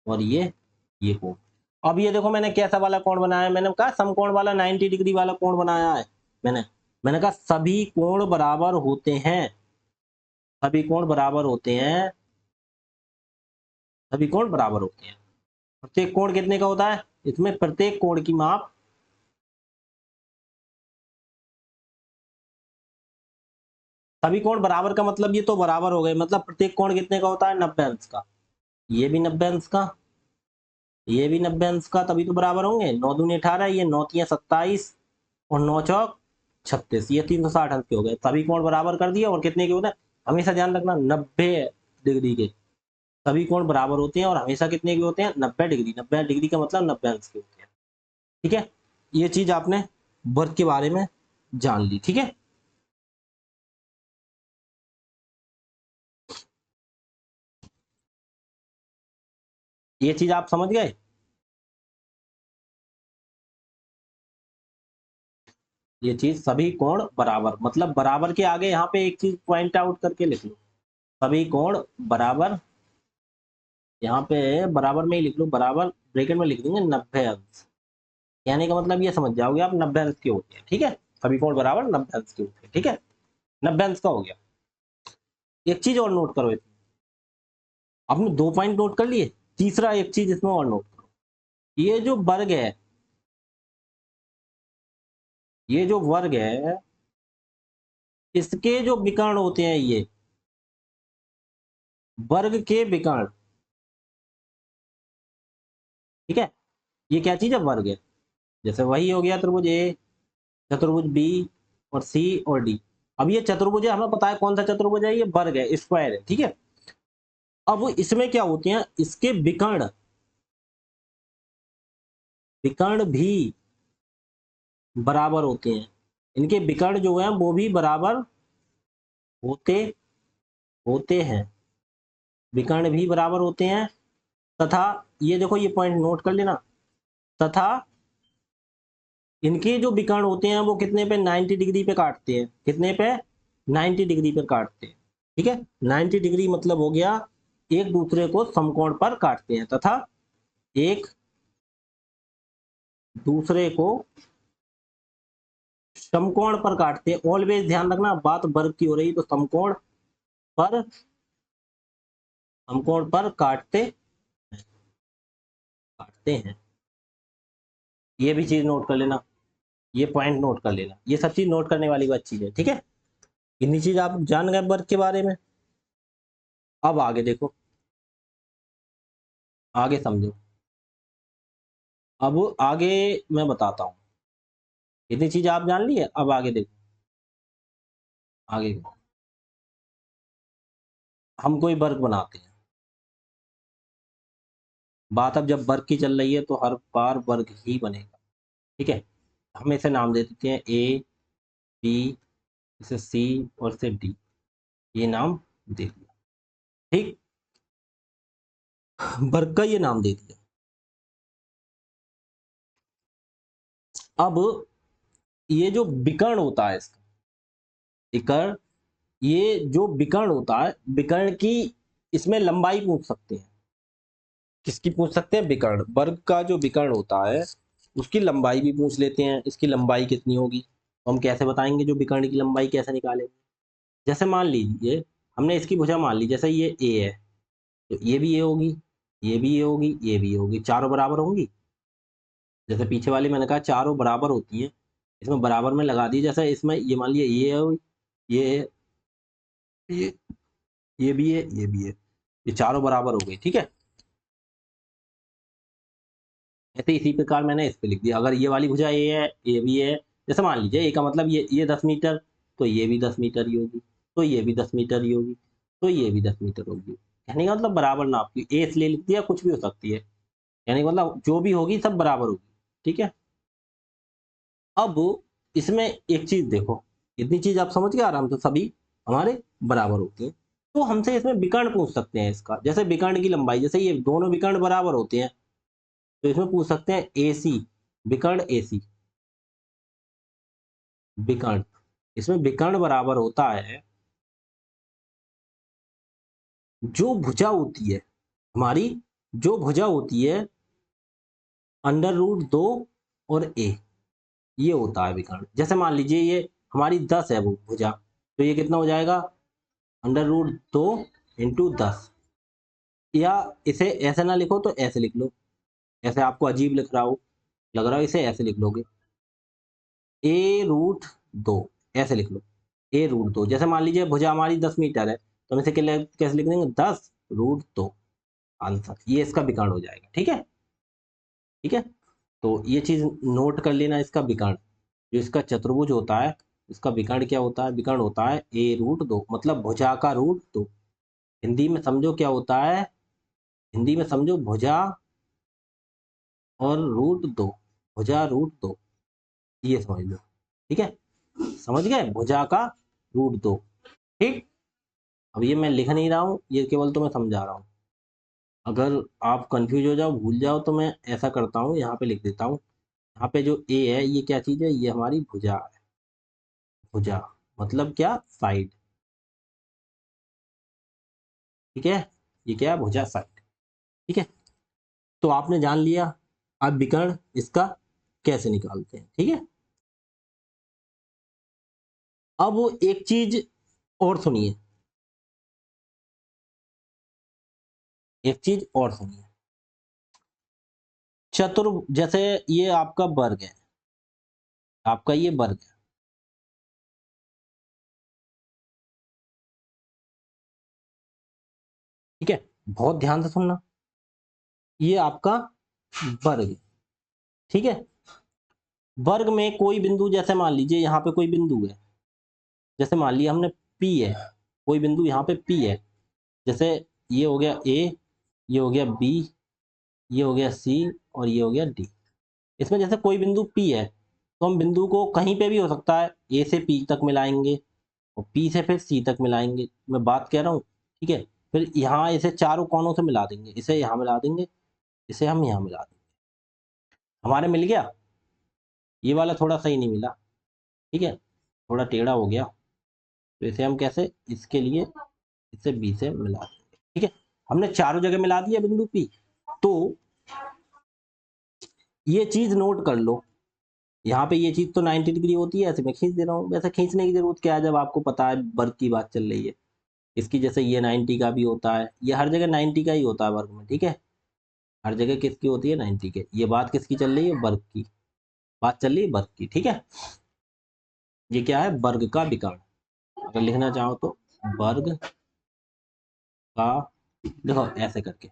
और ये कोण। अब ये देखो मैंने कैसा वाला कोण बनाया है, मैंने कहा समकोण वाला 90 डिग्री वाला कोण बनाया है मैंने। मैंने कहा सभी कोण बराबर होते हैं, सभी कोण बराबर होते हैं, सभी कोण बराबर होते हैं। प्रत्येक कोण कितने का होता है? इसमें प्रत्येक कोण की माप, सभी कोण बराबर का मतलब ये तो बराबर हो गए, मतलब प्रत्येक कोण कितने का होता है? 90 अंश का। ये भी 90 अंश का, ये भी 90 अंश का, तभी तो बराबर होंगे। 9 दूनी 18, ये 9 तियां 27, और 9 चौक 36, ये 360 अंश के हो गए। सभी कोण बराबर कर दिए, और कितने के होते हैं? हमेशा ध्यान रखना 90 डिग्री के, सभी कोण बराबर होते हैं, और हमेशा कितने के होते हैं? 90 डिग्री। 90 डिग्री का मतलब 90 अंश के होते हैं, ठीक है। ये चीज आपने वर्ग के बारे में जान ली, ठीक है। ये चीज आप समझ गए? ये चीज सभी कोण बराबर, मतलब बराबर के आगे यहाँ पे एक चीज पॉइंट आउट करके लिख लो, सभी कोण बराबर, यहाँ पे बराबर में ही लिख लो, बराबर ब्रैकेट में लिख देंगे 90 अंश। कहने का मतलब ये समझ जाओगे आप, 90 अंश के होते हैं, ठीक है। सभी कोण बराबर 90 अंश के होते हैं, ठीक है। 90 अंश का हो गया। एक चीज और नोट करो, आपने 2 पॉइंट नोट कर लिए, तीसरा एक चीज इसमें और नोट करो, ये जो वर्ग है, ये जो वर्ग है, इसके जो विकर्ण होते हैं, ये वर्ग के विकर्ण, ठीक है। ये क्या चीज है? वर्ग है। जैसे वही हो गया त्रिभुज ए, चतुर्भुज बी, और सी और डी। अब ये चतुर्भुज है, हमें पता है कौन सा चतुर्भुज है, ये वर्ग है, स्क्वायर है, ठीक है। अब इसमें क्या होते हैं? इसके विकर्ण, विकर्ण भी बराबर होते हैं, इनके विकर्ण जो है वो भी बराबर होते होते हैं, विकर्ण भी बराबर होते हैं। तथा ये देखो, ये पॉइंट नोट कर लेना, तथा इनके जो विकर्ण होते हैं वो कितने पे? 90 डिग्री पे काटते हैं। कितने पे? 90 डिग्री पे काटते हैं, ठीक है। 90 डिग्री मतलब हो गया एक दूसरे को समकोण पर काटते हैं, तथा एक दूसरे को समकोण पर काटते हैं। ऑलवेज ध्यान रखना, बात वर्ग की हो रही तो पर समकोण पर काटते हैं। ये भी चीज नोट कर लेना, ये पॉइंट नोट कर लेना, ये सब चीज नोट करने वाली बात चीज है, ठीक है। इतनी चीज आप जान गए वर्ग के बारे में। अब आगे देखो, आगे समझो। अब आगे मैं बताता हूँ, इतनी चीज आप जान ली है, अब आगे देखो। आगे हम कोई वर्ग बनाते हैं, बात अब जब वर्ग की चल रही है तो हर बार वर्ग ही बनेगा, ठीक है। हम इसे नाम दे देते हैं ए, बी, इसे सी और इसे डी, ये नाम दे दिया, ठीक। वर्ग का ये नाम दे दिया। अब ये जो विकर्ण होता है इसका, विकर्ण, ये जो विकर्ण होता है, विकर्ण की इसमें लंबाई पूछ सकते हैं। किसकी पूछ सकते हैं? विकर्ण। वर्ग का जो विकर्ण होता है उसकी लंबाई भी पूछ लेते हैं, इसकी लंबाई कितनी होगी। तो हम कैसे बताएंगे जो विकर्ण की लंबाई कैसे निकालेंगे? जैसे मान लीजिए हमने इसकी भुजा मान ली, जैसे ये ए है तो ये भी ए होगी, ये भी ए होगी, ये भी ए होगी, चारों बराबर होंगी। जैसे पीछे वाली मैंने कहा चारों बराबर होती है, इसमें बराबर में लगा दी। जैसे इसमें ये मान लिया ये है, ये है, ये ये भी है, ये भी है, ये चारों बराबर हो गई, ठीक है। ऐसे इसी प्रकार मैंने इस पे लिख दिया, अगर ये वाली भुजा ए है, ये भी है। जैसे मान लीजिए ए का मतलब ये 10 मीटर, तो ये भी 10 मीटर ही होगी, तो ये भी 10 मीटर ही होगी, तो ये भी 10 मीटर होगी। कहने का मतलब बराबर नाप की, ए इसलिए लिख दिया, कुछ भी हो सकती है, यानी मतलब जो भी होगी सब बराबर होगी, ठीक है। अब इसमें एक चीज देखो, इतनी चीज आप समझ गए आराम से, सभी हमारे बराबर होती है। तो हमसे इसमें विकर्ण पूछ सकते हैं इसका, जैसे विकर्ण की लंबाई, जैसे ये दोनों विकर्ण बराबर होते हैं तो इसमें पूछ सकते हैं एसी, विकर्ण एसी, विकर्ण। इसमें विकर्ण बराबर होता है, जो भुजा होती है हमारी, जो भुजा होती है √2 और ए, ये होता है विकर्ण। जैसे मान लीजिए ये हमारी 10 है वो भुजा, तो ये कितना हो जाएगा? √2 इंटू 10। या इसे ऐसे ना लिखो तो ऐसे लिख लो, ऐसे आपको अजीब लिख रहा हो, लग रहा हो, इसे ऐसे लिख लोगे, a√2, ऐसे लिख लो, a√2। जैसे मान लीजिए भुजा हमारी 10 मीटर है तो हम इसे कैसे लिख देंगे? 10√2, आंसर, ये इसका विकर्ण हो जाएगा, ठीक है। ठीक है, तो ये चीज नोट कर लेना, इसका विकर्ण, जो इसका चतुर्भुज होता है इसका विकर्ण क्या होता है? विकर्ण होता है a√2, मतलब भुजा का √2। हिंदी में समझो क्या होता है, हिंदी में समझो भुजा और √2, भुजा √2, ये समझ लो, ठीक है। समझ गए? भुजा का √2, ठीक। अब ये मैं लिख नहीं रहा हूँ, ये केवल तो मैं समझा रहा हूँ। अगर आप कंफ्यूज हो जाओ, भूल जाओ, तो मैं ऐसा करता हूँ, यहाँ पे लिख देता हूँ। यहाँ पे जो ए है ये क्या चीज है? ये हमारी भुजा है, भुजा मतलब क्या? साइड, ठीक है। ये क्या है? भुजा, साइड, ठीक है। तो आपने जान लिया अब विकर्ण इसका कैसे निकालते हैं, ठीक है। अब एक चीज और सुनिए, एक चीज और सुनिए। जैसे ये आपका वर्ग है, आपका ये वर्ग है, ठीक है। बहुत ध्यान से सुनना, ये आपका वर्ग है, ठीक है। वर्ग में कोई बिंदु, जैसे मान लीजिए यहाँ पे कोई बिंदु है, जैसे मान लिया हमने पी है, कोई बिंदु यहाँ पे पी है। जैसे ये हो गया ए, ये हो गया बी, ये हो गया सी और ये हो गया डी। इसमें जैसे कोई बिंदु पी है तो हम बिंदु को कहीं पे भी हो सकता है, ए से पी तक मिलाएंगे और पी से फिर सी तक मिलाएंगे, मैं बात कह रहा हूँ, ठीक है। फिर यहाँ इसे चारों कोनों से मिला देंगे, इसे यहाँ मिला देंगे, इसे हम यहाँ मिला देंगे, हमारे मिल गया। ये वाला थोड़ा सही नहीं मिला, ठीक है, थोड़ा टेढ़ा हो गया, तो इसे हम कैसे, इसके लिए इसे बी से मिला देंगे, ठीक है। हमने चारों जगह मिला दिया बिंदु पी। तो ये चीज नोट कर लो, यहाँ पे ये चीज तो 90 डिग्री होती है, ऐसे मैं खींच दे रहा हूँ। वैसे खींचने की जरूरत क्या है जब आपको पता है वर्ग की बात चल रही है। इसकी जैसे ये 90 का भी होता है, ये हर जगह 90 का ही होता है वर्ग में, ठीक है। हर जगह किसकी होती है? 90 के। ये बात किसकी चल रही है? वर्ग की बात चल रही है, वर्ग की, ठीक है। ये क्या है? वर्ग का विकर्ण। अगर लिखना चाहो तो वर्ग का, देखो ऐसे करके,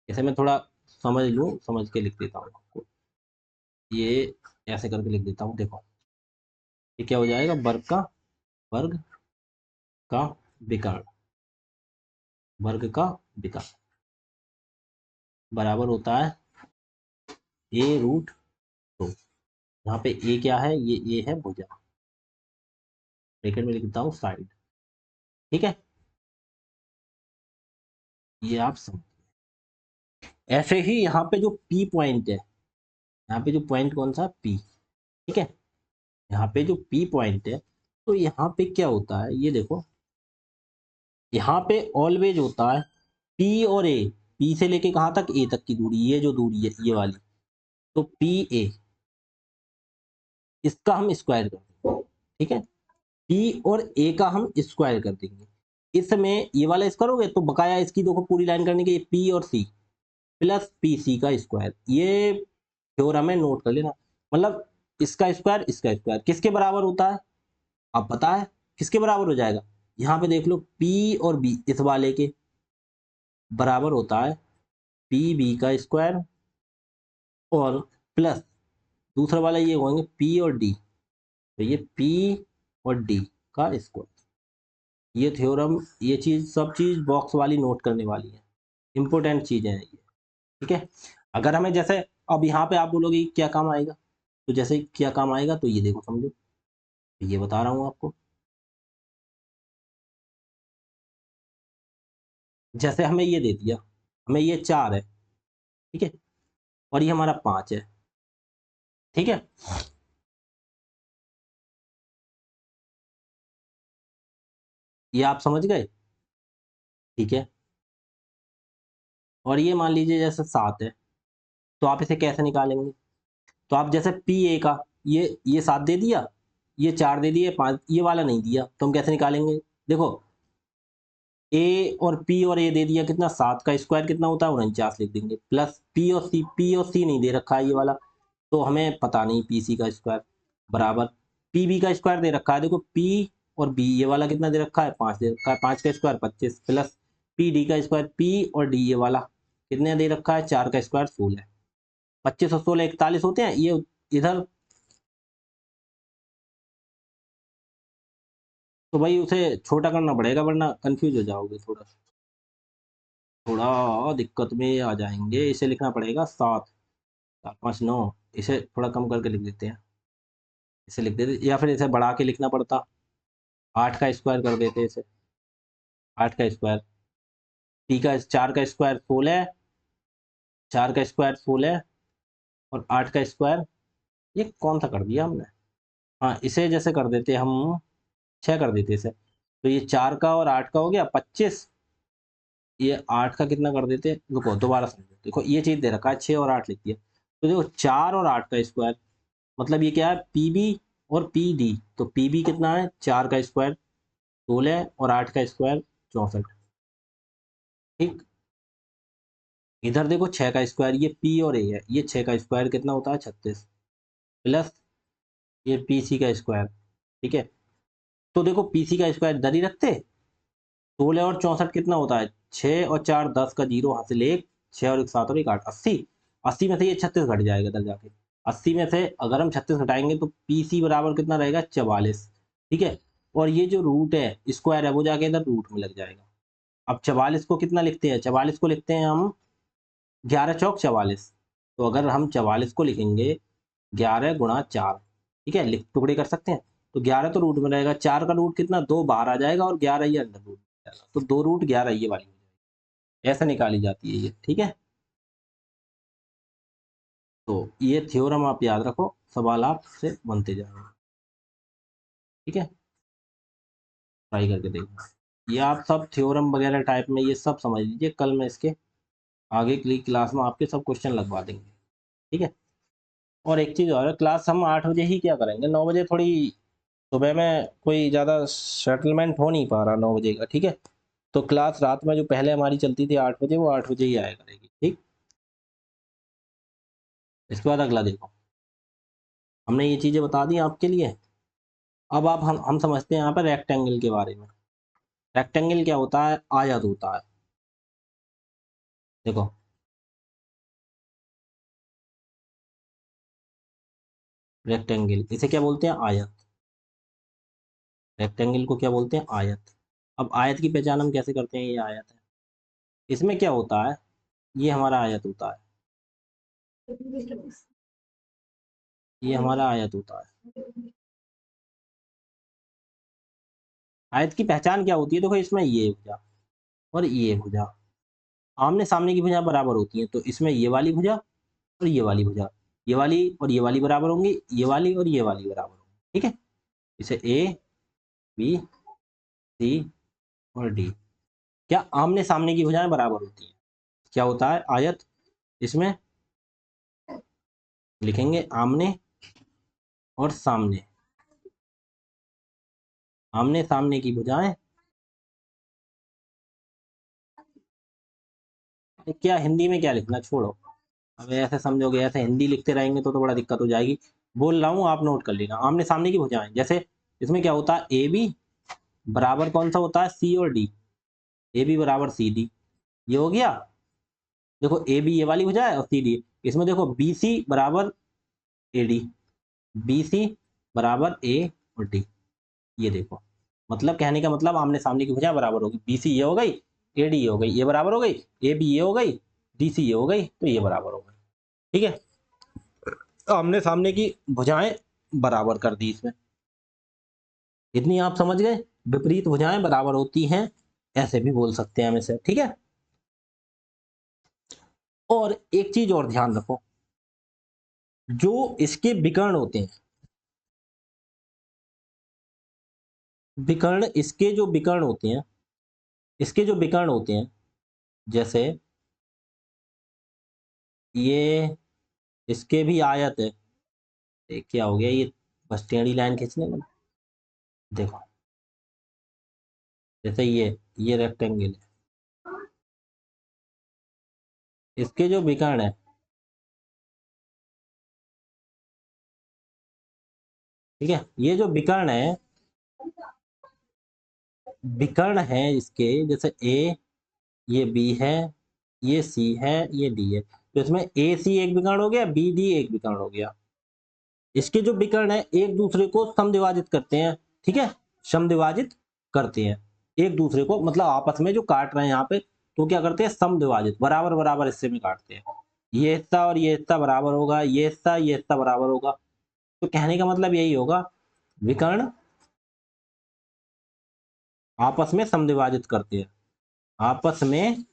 ऐसे मैं थोड़ा समझ लूँ, समझ के लिख देता हूँ आपको। ये ऐसे करके लिख देता हूँ, देखो ये क्या हो जाएगा, वर्ग का विकर्ण, वर्ग का विकर्ण बराबर होता है ए रूट 2। यहाँ पे ए क्या है, ये ए है भुजा, ब्रैकेट में लिखता हूँ साइड। ठीक है, ये आप समझ। ऐसे ही यहाँ पे जो पी पॉइंट है, यहाँ पे जो पॉइंट कौन सा, पी। ठीक है, यहाँ पे जो पी पॉइंट है, तो यहाँ पे क्या होता है ये देखो, यहाँ पे ऑलवेज होता है पी और ए, पी से लेके कहाँ तक, ए तक की दूरी, ये जो दूरी है ये वाली, तो पी ए, इसका हम स्क्वायर कर देंगे। ठीक है, पी और ए का हम स्क्वायर कर देंगे। इसमें ये वाला इस करोगे तो बकाया इसकी देखो पूरी लाइन करने के, पी और सी प्लस पी सी का स्क्वायर, ये थ्योरम है, नोट कर लेना। मतलब इसका स्क्वायर किसके बराबर होता है, अब पता है किसके बराबर हो जाएगा, यहाँ पे देख लो पी और बी इस वाले के बराबर होता है पी बी का स्क्वायर, और प्लस दूसरा वाला ये होंगे पी और डी, तो ये पी और डी का स्क्वायर। ये थ्योरम, ये चीज सब चीज बॉक्स वाली नोट करने वाली है, इंपॉर्टेंट चीजें हैं ये। ठीक है, अगर हमें जैसे अब यहाँ पे आप बोलोगे कि क्या काम आएगा, तो जैसे क्या काम आएगा, तो ये देखो समझो, ये बता रहा हूँ आपको। जैसे हमें ये दे दिया, हमें ये 4 है, ठीक है, और ये हमारा 5 है। ठीक है, ये आप समझ गए। ठीक है, और ये मान लीजिए जैसे 7 है, तो आप इसे कैसे निकालेंगे, तो आप जैसे पी ए का, ये 7 दे दिया, ये 4 दे दिए, 5 ये वाला नहीं दिया, तो हम कैसे निकालेंगे, देखो ए और पी और ए दे दिया, कितना 7 का स्क्वायर कितना होता है 49 लिख देंगे, प्लस पी और सी नहीं दे रखा है ये वाला, तो हमें पता नहीं पी सी का स्क्वायर, बराबर पी बी का स्क्वायर दे रखा है, देखो पी और बी ये वाला कितना दे रखा है 5 दे रखा है, 5 का स्क्वायर 25, प्लस पी डी का स्क्वायर, पी और डी ये वाला कितने दे रखा है 4 का स्क्वायर 16, 25 और 16 41 होते हैं ये इधर, तो भाई उसे छोटा करना पड़ेगा वरना कंफ्यूज हो जाओगे, थोड़ा थोड़ा दिक्कत में आ जाएंगे। इसे लिखना पड़ेगा 7, 4 5 9, इसे थोड़ा कम करके लिख देते हैं, इसे लिख देते, या फिर इसे बढ़ा के लिखना पड़ता, 8 का स्क्वायर कर देते इसे, 8 का स्क्वायर, टी का 4 का स्क्वायर 16, 4 का स्क्वायर 16 और 8 का स्क्वायर, ये कौन सा कर दिया हमने, हाँ इसे जैसे कर देते हम 6 कर देते इसे, तो ये 4 का और 8 का हो गया 25, ये 8 का कितना कर देते, रुको दोबारा समझो, देखो ये चीज दे रखा है 6 और 8 लिख दिया, तो देखो 4 और 8 का स्क्वायर, मतलब ये क्या है पी बी और पी डी, तो पी बी कितना है 4 का स्क्वायर 16 और 8 का स्क्वायर 64। ठीक, इधर देखो 6 का स्क्वायर, ये पी और ए है, ये 6 का स्क्वायर कितना होता है 36, प्लस ये पी सी का स्क्वायर। ठीक है, तो देखो पी सी का स्क्वायर इधर ही रखते, 16 और 64 कितना होता है 6 और 4 10 का जीरो हासिल 1, 6 और 1 7 और 1 8, 80, 80 में से ये 36 घट जाएगा इधर जाके, 80 में से अगर हम 36 घटाएंगे तो पी सी बराबर कितना रहेगा 44। ठीक है, और ये जो रूट है स्क्वायर है वो जाके इधर रूट में लग जाएगा। अब 44 को कितना लिखते हैं, 44 को लिखते हैं हम 11 चौक 44, तो अगर हम 44 को लिखेंगे 11 × 4, ठीक है, लिख टुकड़े कर सकते हैं, तो 11 तो रूट में रहेगा, 4 का रूट कितना 2 बाहर आ जाएगा और 11 ये अंदर रूट में जाएगा, तो 2 रूट 11 ये वाली हो जाएगी, ऐसा निकाली जाती है ये। ठीक है, तो ये थ्योरम आप याद रखो, सवाल आपसे बनते जाएंगे। ठीक है, ट्राई करके देखना, ये आप सब थ्योरम वगैरह टाइप में ये सब समझ लीजिए, कल मैं इसके आगे की क्लास में आपके सब क्वेश्चन लगवा देंगे। ठीक है, और एक चीज़ और है, क्लास हम 8 बजे ही क्या करेंगे, 9 बजे थोड़ी सुबह में कोई ज़्यादा सेटलमेंट हो नहीं पा रहा 9 बजे का। ठीक है, तो क्लास रात में जो पहले हमारी चलती थी 8 बजे, वो 8 बजे ही आया करेगी। ठीक, इसके बाद अगला देखो, हमने ये चीज़ें बता दी आपके लिए। अब आप हम समझते हैं यहाँ पर रेक्टेंगल के बारे में। रेक्टेंगल क्या होता है, आयत होता है। देखो रेक्टेंगल, इसे क्या बोलते हैं? आयत। रेक्टेंगल को क्या बोलते हैं? आयत। अब आयत की पहचान हम कैसे करते हैं? ये आयत है, इसमें क्या होता है? ये हमारा आयत होता है, ये हमारा आयत होता है। आयत की पहचान क्या होती है? देखो इसमें ये भुजा और ये भुजा आमने सामने की भुजा बराबर होती है, तो इसमें ये वाली भुजा और ये वाली भुजा, ये वाली और ये वाली बराबर होंगी, ये वाली और ये वाली बराबर होंगी, ठीक है। इसे ए बी सी और डी, क्या आमने सामने की भुजाएं बराबर होती हैं? क्या होता है आयत? इसमें लिखेंगे आमने और सामने, आमने सामने की भुजाएं, क्या हिंदी में क्या लिखना, छोड़ो। अब ऐसे समझोगे, ऐसे हिंदी लिखते रहेंगे तो बड़ा दिक्कत हो जाएगी। बोल रहा हूँ, आप नोट कर लेना। आमने सामने की भुजाएं, जैसे इसमें क्या होता है? ए बी बराबर कौन सा होता है? सी और डी। ए बी बराबर सी डी, ये हो गया। देखो ए बी ये वाली भुजा है और सी डी, इसमें देखो बी सी बराबर ए डी, बी सी बराबर ए और डी, ये देखो। मतलब कहने का मतलब आमने सामने की भुजा बराबर होगी। बी सी ये हो गई, ए डी ये हो गई, ये बराबर हो गई, ए बी ये हो गई, डी सी ये हो गई, तो ये बराबर हो गई, ठीक है। आमने सामने की भुजाएं बराबर कर दी इसमें, इतनी आप समझ गए। विपरीत भुजाएं बराबर होती हैं, ऐसे भी बोल सकते हैं हम इसे, ठीक है। और एक चीज और ध्यान रखो, जो इसके विकर्ण होते हैं, विकर्ण, इसके जो विकर्ण होते हैं, इसके जो विकर्ण होते हैं, जैसे ये, इसके भी आयत है। ये क्या हो गया? ये बस टेढ़ी लाइन खींचने में, देखो जैसे ये रेक्टेंगल है, इसके जो विकर्ण है, ठीक है, ये जो विकर्ण है, विकर्ण है इसके, जैसे ए, ये बी है, ये सी है, ये डी है, तो इसमें ए सी एक विकर्ण हो गया, बी डी एक विकर्ण हो गया। इसके जो विकर्ण है एक दूसरे को समद्विभाजित करते हैं, ठीक है, समद्विभाजित करते हैं एक दूसरे को, मतलब आपस में जो काट रहे हैं यहाँ पे, तो क्या करते हैं? समद्विभाजित, बराबर बराबर हिस्से में काटते हैं। ये हिस्सा और ये हिस्सा बराबर होगा, ये हिस्सा बराबर होगा, तो कहने का मतलब यही होगा, विकर्ण आपस में समद्विभाजित करते हैं, आपस में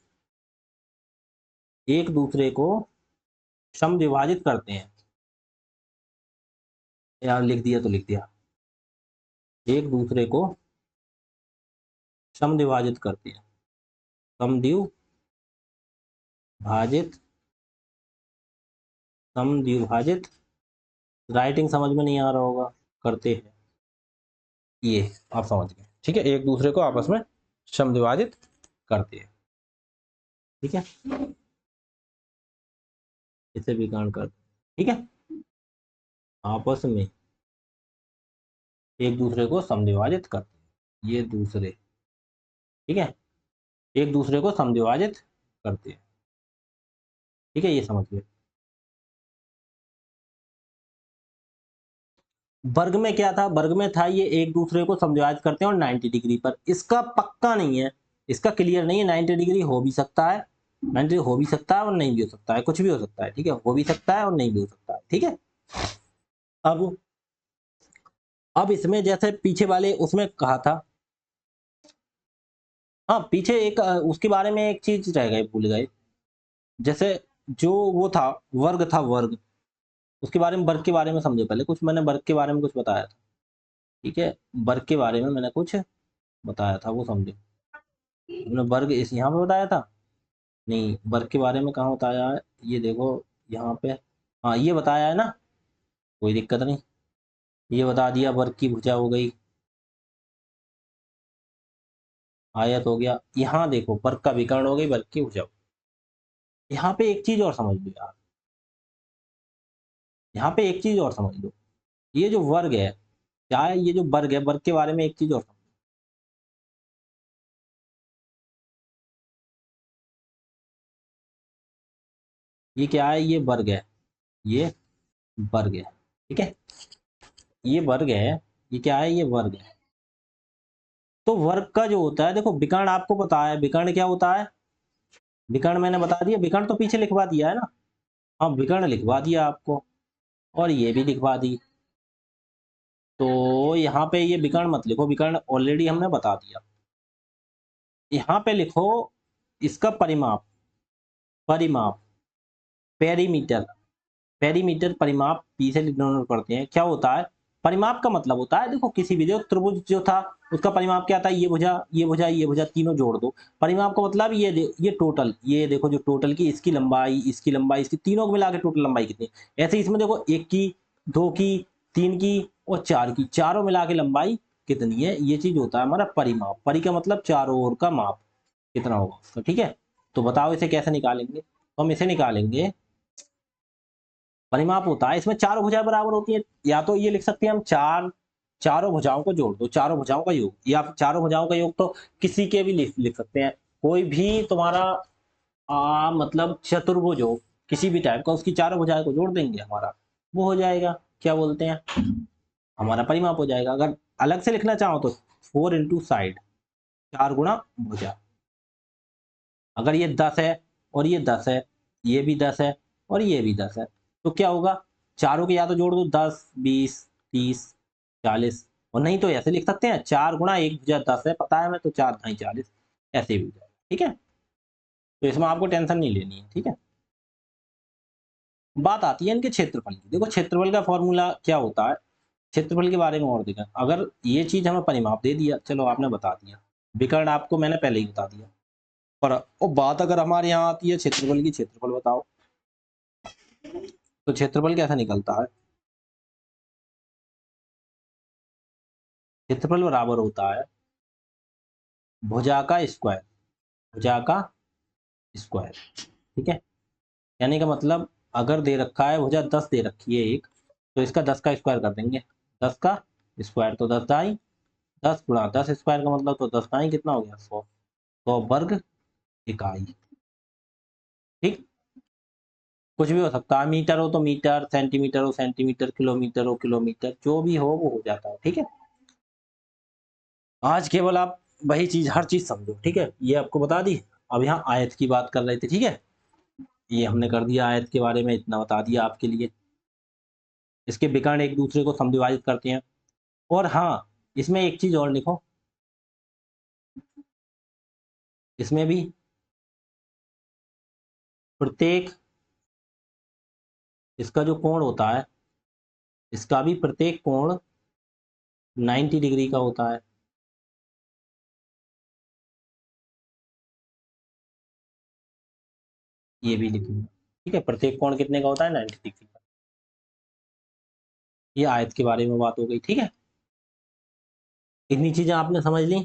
एक दूसरे को समद्विभाजित करते हैं। यार लिख दिया तो लिख दिया, एक दूसरे को समद्विभाजित करते हैं, समद्विभाजित, समद्विभाजित, राइटिंग समझ में नहीं आ रहा होगा, करते हैं, ये आप समझ गए, ठीक है, एक दूसरे को आपस में समद्विभाजित करते हैं, ठीक है, इसे भी कारण करते हैं, ठीक है, आपस में एक दूसरे को समद्विभाजित करते हैं, ये दूसरे, ठीक है, एक दूसरे को समद्विभाजित करते हैं, ठीक है, ये समझ गए। वर्ग में क्या था? वर्ग में था ये एक दूसरे को समद्विभाजित करते हैं और 90 डिग्री पर, इसका पक्का नहीं है, इसका क्लियर नहीं है, 90 डिग्री हो भी सकता है, 90 हो भी सकता है और नहीं भी हो सकता है, कुछ भी हो सकता है, ठीक है, हो भी सकता है और नहीं भी हो सकता है, ठीक है। अब इसमें जैसे पीछे वाले उसमें कहा था, हाँ पीछे एक उसके बारे में एक चीज रह गई, भूल गए, जैसे जो वो था, वर्ग था, वर्ग, उसके बारे में, वर्ग के बारे में समझो पहले, कुछ मैंने वर्ग के बारे में कुछ बताया था, ठीक है, वर्ग के बारे में मैंने कुछ बताया था, वो समझो। हमने वर्ग इस यहाँ पे बताया था, नहीं वर्ग के बारे में कहाँ बताया है, ये देखो यहाँ पे, हाँ ये बताया है ना, कोई दिक्कत नहीं, ये बता दिया, वर्ग की भुजा हो गई, आयत हो गया, यहाँ देखो वर्ग का विकर्ण हो गई, वर्ग की भुजा। यहाँ पे एक चीज और समझ लो यार, यहाँ पे एक चीज और समझ लो, ये जो वर्ग है, क्या है? ये जो वर्ग है, वर्ग के बारे में एक चीज और समझो, ये क्या है? ये वर्ग है, ये वर्ग है, ठीक है, ये वर्ग है, ये क्या है, ये वर्ग है। तो वर्ग का जो होता है, देखो विकर्ण आपको पता है, विकर्ण क्या होता है, विकर्ण मैंने बता दिया, विकर्ण तो पीछे लिखवा दिया है ना। हाँ, विकर्ण लिखवा दिया आपको, और ये भी लिखवा दी। तो यहाँ पे ये विकर्ण मत लिखो, विकर्ण ऑलरेडी हमने बता दिया। यहाँ पे लिखो इसका परिमाप, परिमाप, पेरीमीटर, पेरीमीटर परिमाप, पी से डिनोट करते हैं। क्या होता है, परिमाप का मतलब होता है, देखो किसी भी जो त्रिभुज जो था उसका परिमाप क्या था, ये भुजा, ये भुजा, ये भुजा, तीनों जोड़ दो। परिमाप का मतलब ये टोटल, ये देखो जो टोटल की इसकी लंबाई, इसकी लंबाई, इसकी तीनों को मिला के टोटल लंबाई कितनी। ऐसे इसमें देखो एक की, दो की, तीन की और चार की, चारों मिला के लंबाई कितनी है, ये चीज होता है हमारा परिमाप। परि का मतलब चारों ओर का माप कितना होगा उसका। ठीक है, तो बताओ इसे कैसे निकालेंगे। तो हम इसे निकालेंगे, परिमाप होता है, इसमें चारों भुजाएं बराबर होती हैं, या तो ये लिख सकते हैं हम चार, चारों भुजाओं को जोड़ दो, चारों भुजाओं का योग, या चारों भुजाओं का योग तो किसी के भी लिख सकते हैं, कोई भी तुम्हारा मतलब चतुर्भुज हो किसी भी टाइप का, उसकी चारों भुजाएं को जोड़ देंगे, हमारा वो हो जाएगा, क्या बोलते हैं, हमारा परिमाप हो जाएगा। अगर अलग से लिखना चाहो तो 4 × साइड, 4 × भुजा। अगर ये 10 है और ये 10 है, ये भी 10 है और ये भी 10 है, तो क्या होगा, चारों के या तो जोड़ दो 10, 20, 30, 40, और नहीं तो ऐसे लिख सकते हैं 4 × 1 = 10 है, पता है हमें, तो 4×2 = 40, ऐसे भी हो जाएगा। ठीक है, तो इसमें आपको टेंशन नहीं लेनी है। ठीक है, बात आती है इनके क्षेत्रफल की। देखो क्षेत्रफल का फॉर्मूला क्या होता है, क्षेत्रफल के बारे में और देखा, अगर ये चीज हमें परिमाप दे दिया, चलो आपने बता दिया, विकर्ण आपको मैंने पहले ही बता दिया, पर वो बात अगर हमारे यहाँ आती है क्षेत्रफल की, क्षेत्रफल बताओ, तो क्षेत्रफल कैसा निकलता है, क्षेत्रफल बराबर होता है भुजा का स्क्वायर, भुजा का स्क्वायर। ठीक है, कहने का मतलब अगर दे रखा है भुजा 10 दे रखी है एक, तो इसका 10 का स्क्वायर कर देंगे, 10 का स्क्वायर तो 10×2, 10 × 10 स्क्वायर का मतलब तो 10×2 कितना हो गया, 100, 100 वर्ग इकाई। ठीक, कुछ भी हो सकता है, मीटर हो तो मीटर, सेंटीमीटर हो सेंटीमीटर, किलोमीटर हो किलोमीटर, जो भी हो वो हो जाता है। ठीक है, आज केवल आप वही चीज, हर चीज समझो। ठीक है, ये आपको बता दी। अब यहाँ आयत की बात कर रहे थे, ठीक है, ये हमने कर दिया, आयत के बारे में इतना बता दिया आपके लिए। इसके विकर्ण एक दूसरे को समविभाजित करते हैं। और हाँ, इसमें एक चीज और लिखो, इसमें भी प्रत्येक, इसका जो कोण होता है, इसका भी प्रत्येक कोण 90 डिग्री का होता है। ये भी लिखूंगा। ठीक है, प्रत्येक कोण कितने का होता है, 90 डिग्री का। ये आयत के बारे में बात हो गई। ठीक है, इतनी चीजें आपने समझ ली,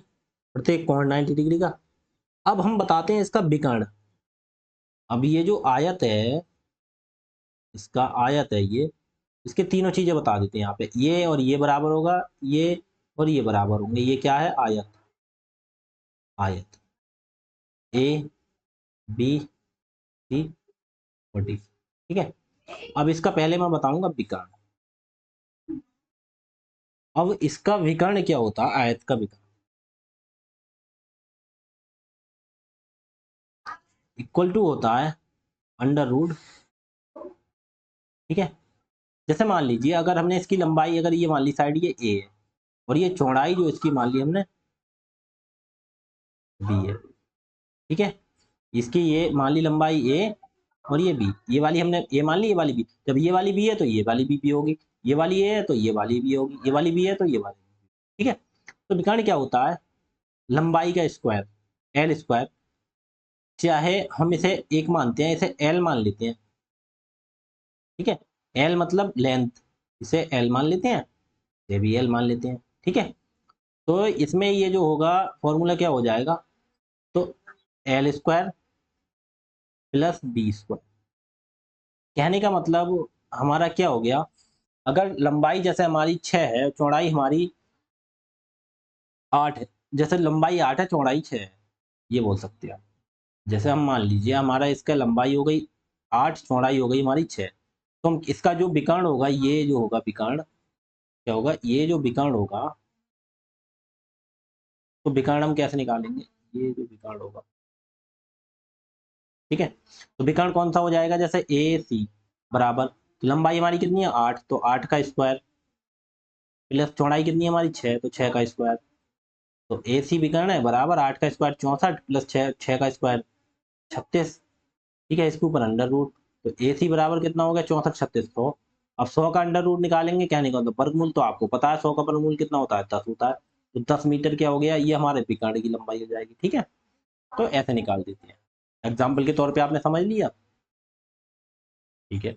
प्रत्येक कोण 90 डिग्री का। अब हम बताते हैं इसका विकर्ण। अब ये जो आयत है, इसका आयत है ये, इसके तीनों चीजें बता देते हैं यहाँ पे, ये और ये बराबर होगा, ये और ये बराबर होंगे, ये क्या है, आयत, आयत ए, बी, सी और डी। ठीक है, अब इसका पहले मैं बताऊंगा विकर्ण। अब इसका विकर्ण क्या होता है, आयत का विकर्ण इक्वल टू होता है √। ठीक है, जैसे मान लीजिए अगर हमने इसकी लंबाई, अगर ये मान ली साइड ये ए है, और ये चौड़ाई जो इसकी मान ली हमने बी है। ठीक है, इसकी ये मान ली लंबाई ए और ये बी, ये वाली हमने ए मान ली, ये वाली बी, जब ये वाली बी है तो ये वाली बी होगी, ये वाली ए है तो ये वाली बी होगी, ये वाली बी है तो ये वाली बी। ठीक है, तो विकर्ण क्या होता है, लंबाई का स्क्वायर, एल स्क्वायर, चाहे हम इसे एक मानते हैं, इसे एल मान लेते हैं। ठीक है, एल मतलब लेंथ, इसे एल मान लेते हैं, ये भी एल मान लेते हैं। ठीक है, तो इसमें ये जो होगा फॉर्मूला क्या हो जाएगा, तो L² + B²। कहने का मतलब हमारा क्या हो गया, अगर लंबाई जैसे हमारी 6 है, चौड़ाई हमारी 8 है, जैसे लंबाई 8 है चौड़ाई 6 है, ये बोल सकते हैं आप। जैसे हम मान लीजिए हमारा इसका लंबाई हो गई 8, चौड़ाई हो गई हमारी 6, तो हम इसका जो विकर्ण होगा, ये जो होगा विकर्ण, क्या होगा, ये जो विकर्ण होगा, तो विकर्ण हम कैसे निकालेंगे, ये जो विकर्ण होगा, ठीक है। तो विकर्ण कौन सा हो जाएगा, जैसे ए सी बराबर, तो लंबाई हमारी कितनी है 8, तो 8 का स्क्वायर प्लस चौड़ाई कितनी है हमारी 6, तो 6 का स्क्वायर। तो ए सी विकर्ण है बराबर 8 का स्क्वायर 64 प्लस 6 का स्क्वायर 36, ठीक है। इसके ऊपर अंडर रूट, तो ए सी बराबर कितना हो गया 64 36 100। अब 100 का अंडर रूट निकालेंगे, क्या निकालते वर्गमूल, तो आपको पता है 100 का वर्गमूल कितना होता है 10 होता है, तो 10 मीटर क्या हो गया, ये हमारे विकर्ण की लंबाई हो जाएगी, ठीक है। तो ऐसे निकाल देते हैं, एग्जाम्पल के तौर पे आपने समझ लिया, ठीक है।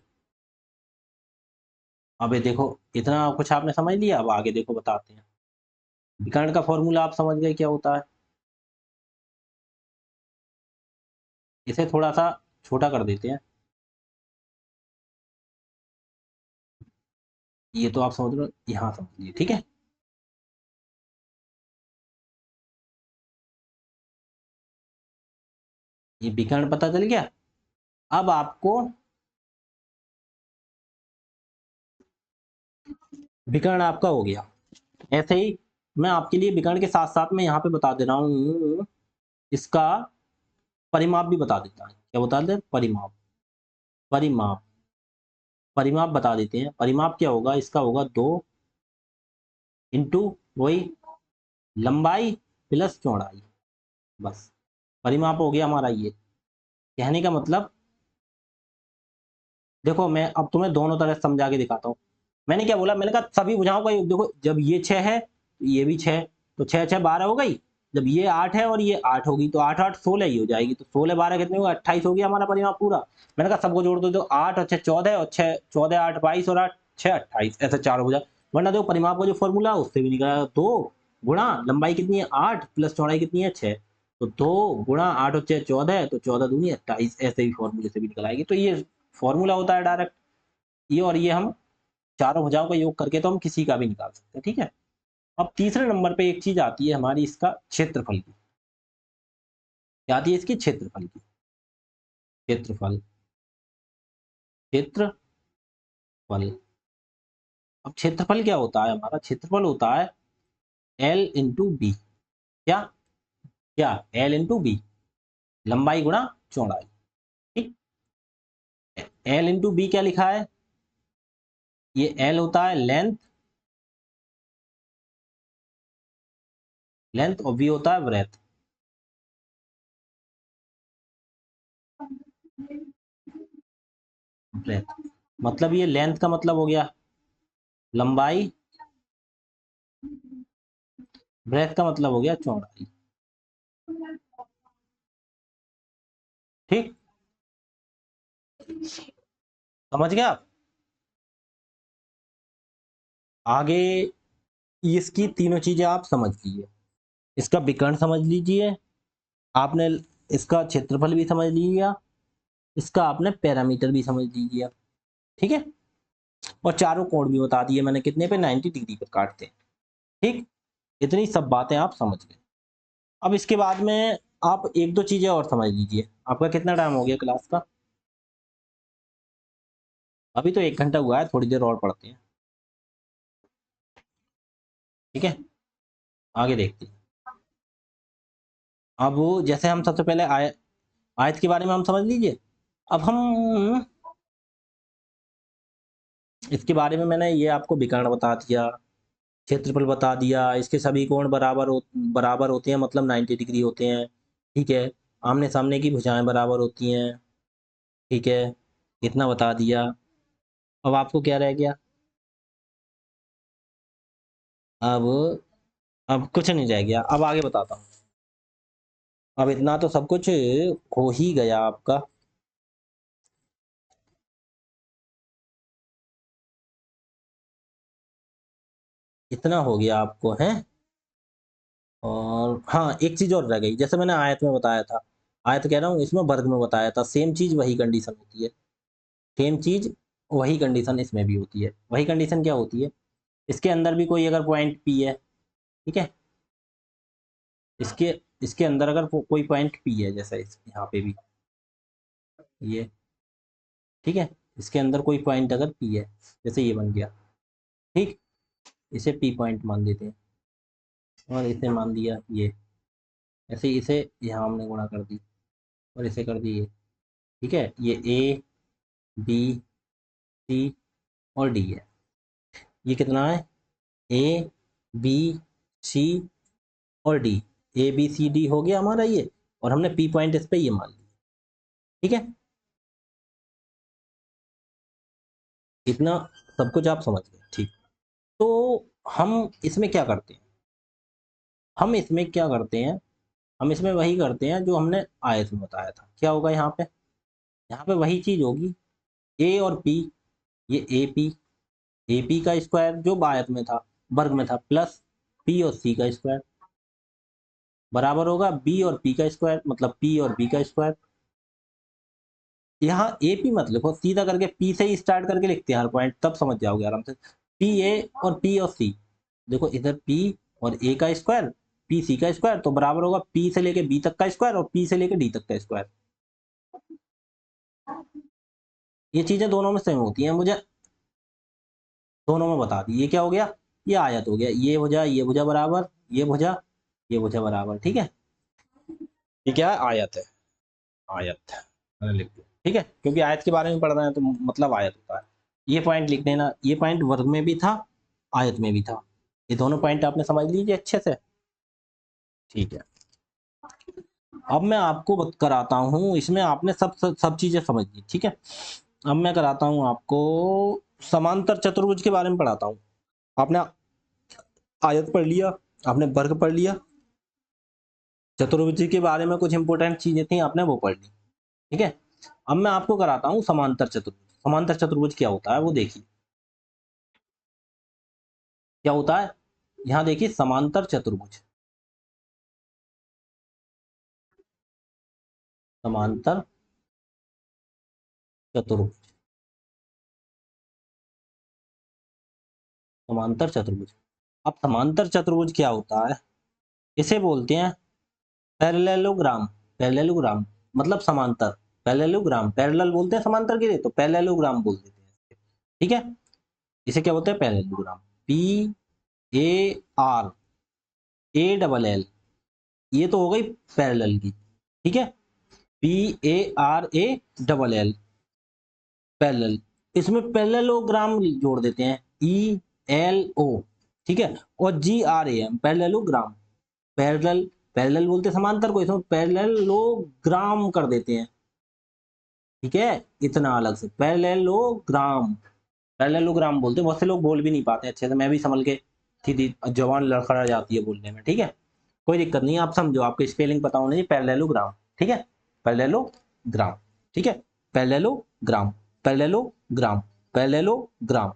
अब ये देखो, इतना कुछ आपने समझ लिया, अब आगे देखो बताते हैं। विकर्ण का फॉर्मूला आप समझ गए क्या होता है, इसे थोड़ा सा छोटा कर देते हैं। ये तो आप समझ रहे हो, यहाँ समझिए, ठीक है। ये विकर्ण पता चल गया। अब आपको विकर्ण आपका हो गया। ऐसे ही मैं आपके लिए विकर्ण के साथ साथ में यहाँ पे बता दे रहा हूँ, इसका परिमाप भी बता देता है। क्या बता दे, परिमाप, परिमाप, परिमाप बता देते हैं। परिमाप क्या होगा, इसका होगा 2 इंटू वही लंबाई प्लस चौड़ाई, बस परिमाप हो गया हमारा। ये कहने का मतलब, देखो मैं अब तुम्हें दोनों तरह से समझा के दिखाता हूँ। मैंने क्या बोला, मैंने कहा सभी भुजाओं का योग, देखो जब ये 6 है तो ये भी 6, तो 6 6 12 हो गई। जब ये 8 है और ये 8 होगी, तो 8 8 16 ही हो जाएगी, तो 16 12 कितने होगा 28 हो गया हमारा परिमाप पूरा। मैंने कहा सबको जोड़ दो, तो 8 और 6 14, और 6 14 8 22 और 8 6 28, ऐसे 4 हो जाए। वरना देखो परिमाप का जो फॉर्मूला है उससे भी निकला, 2 गुणा लंबाई कितनी है 8 प्लस चौड़ाई कितनी है 6, तो 2 गुणा 8 और 6 14, तो 14 दूनी 28, ऐसे ही फॉर्मूले से भी निकल आएगी। तो ये फॉर्मूला होता है डायरेक्ट, ये और ये हम चारों भुजाओं का योग करके तो हम किसी का भी निकाल सकते हैं, ठीक है। अब तीसरे नंबर पे एक चीज आती है हमारी, इसका क्षेत्रफल की। क्या आती है इसकी, क्षेत्रफल की, क्षेत्रफल, क्षेत्रफल। अब क्षेत्रफल क्या होता है हमारा, क्षेत्रफल होता है एल इंटू बी। क्या, क्या एल इंटू बी, लंबाई गुणा चौड़ाई, ठीक। एल इंटू बी क्या लिखा है, ये एल होता है लेंथ, लेंथ, और बी होता है ब्रेथ, ब्रेथ। मतलब ये लेंथ का मतलब हो गया लंबाई, ब्रेथ का मतलब हो गया चौड़ाई, ठीक। समझ गया आप। आगे इसकी तीनों चीजें आप समझ लीजिए, इसका विकर्ण समझ लीजिए आपने, इसका क्षेत्रफल भी समझ लिया, इसका आपने पैरामीटर भी समझ लीजिए, ठीक है। और चारों कोण भी बता दिए मैंने, कितने पे 90 डिग्री पर काटते हैं, ठीक। इतनी सब बातें आप समझ गए। अब इसके बाद में आप एक दो चीजें और समझ लीजिए। आपका कितना टाइम हो गया क्लास का, अभी तो 1 घंटा हुआ है, थोड़ी देर और पढ़ते हैं, ठीक है। आगे देखते हैं। अब जैसे हम सबसे पहले आयत के बारे में हम समझ लीजिए। अब हम इसके बारे में, मैंने ये आपको विकर्ण बता दिया, क्षेत्रफल बता दिया, इसके सभी कोण बराबर होते हैं, मतलब 90 डिग्री होते हैं, ठीक है। आमने सामने की भुजाएं बराबर होती हैं, ठीक है। इतना बता दिया। अब आपको क्या रह गया, अब अब कुछ नहीं रह गया, अब आगे बताता हूँ। अब इतना तो सब कुछ हो ही गया आपका। इतना हो गया आपको है। और हाँ, एक चीज और रह गई, जैसे मैंने आयत में बताया था, आयत कह रहा हूँ, इसमें वर्ग में बताया था, सेम चीज वही कंडीशन होती है, सेम चीज वही कंडीशन इसमें भी होती है। वही कंडीशन क्या होती है, इसके अंदर भी कोई अगर पॉइंट पी है, ठीक है, इसके इसके अंदर अगर कोई पॉइंट पी है, जैसा यहाँ पे भी ये, ठीक है, इसके अंदर कोई पॉइंट अगर पी है, जैसे ये बन गया, ठीक, इसे पी पॉइंट मान देते हैं और इसे मान दिया ये, ऐसे इसे यहाँ हमने गुणा कर दी और इसे कर दी ये, ठीक है। ये ए बी सी और डी है। ये कितना है, ए बी सी और डी, ए बी सी डी हो गया हमारा ये, और हमने पी पॉइंट इस पे ये मान लिया, ठीक है। इतना सब कुछ आप समझ गए, ठीक। तो हम इसमें क्या करते हैं, हम इसमें क्या करते हैं, हम इसमें वही करते हैं जो हमने आयत में बताया था। क्या होगा यहाँ पे, यहाँ पे वही चीज होगी, ए और पी, ये ए पी का स्क्वायर जो आयत में था, वर्ग में था, प्लस पी और सी का स्क्वायर बराबर होगा बी और पी का स्क्वायर, मतलब पी और बी का स्क्वायर। यहाँ ए पी मत लिखो, सीधा करके पी से ही स्टार्ट करके लिखते हैं हर पॉइंट, तब समझ जाओगे आराम से। पी ए और पी और सी, देखो इधर पी और ए का स्क्वायर, पी सी का स्क्वायर, तो बराबर होगा पी से लेके बी तक का स्क्वायर और पी से लेके डी तक का स्क्वायर। ये चीजें दोनों में सेम होती हैं, मुझे दोनों में बता दी। ये क्या हो गया, ये आयत हो गया, ये भुजा बराबर, ये भुजा, ये भुजा बराबर, ठीक है। ये क्या है, आयत है, आयत मैंने लिख दिया, ठीक है, क्योंकि आयत के बारे में पढ़ रहे हैं तो मतलब आयत होता है। ये पॉइंट लिख देना, ये पॉइंट वर्ग में भी था, आयत में भी था, ये दोनों पॉइंट आपने समझ लीजिए अच्छे से, ठीक है। अब मैं आपको कराता हूँ, इसमें आपने सब चीजें समझ ली, ठीक है। अब मैं कराता हूँ आपको समांतर चतुर्भुज के बारे में पढ़ाता हूँ। आपने आयत पढ़ लिया, आपने वर्ग पढ़ लिया, चतुर्भुज के बारे में कुछ इंपॉर्टेंट चीजें थी आपने वो पढ़ ली, ठीक है। अब मैं आपको कराता हूँ समांतर चतुर्भुज। समांतर चतुर्भुज क्या होता है वो देखिए, क्या होता है, यहाँ देखिए समांतर चतुर्भुज, समांतर चतुर्भुज, समांतर चतुर्भुज। अब समांतर चतुर्भुज क्या होता है, इसे बोलते हैं पैरेललोग्राम। पैरेललोग्राम मतलब समांतर, पैरेललोग्राम, पैरेलल बोलते हैं समांतर के लिए, तो पैरेललोग्राम बोल देते हैं, ठीक है। इसे क्या बोलते हैं, parallelogram, P A R A double L, ये तो हो गई पैरेलल की, ठीक है। P A R A double L, parallel, इसमें पैरेललोग्राम जोड़ देते हैं, ई एल ओ, ठीक है। और G R A M, parallelogram, parallel, parallel बोलते हैं समांतर को, इसमें पैरेललोग्राम कर देते हैं, ठीक है। इतना अलग से पैरेललोग्राम, पैरेललोग्राम बोलते हैं। बहुत से लोग बोल भी नहीं पाते अच्छे से, मैं भी संभल के, सीधी जवान लड़खड़ा जाती है बोलने में, ठीक है। कोई दिक्कत नहीं, आप समझो, आपको स्पेलिंग पता होना चाहिए, पैरेललोग्राम, ठीक है, पैरेललोग्राम, ठीक है, पैरेललोग्राम, पैरेललोग्राम, पैरेललोग्राम,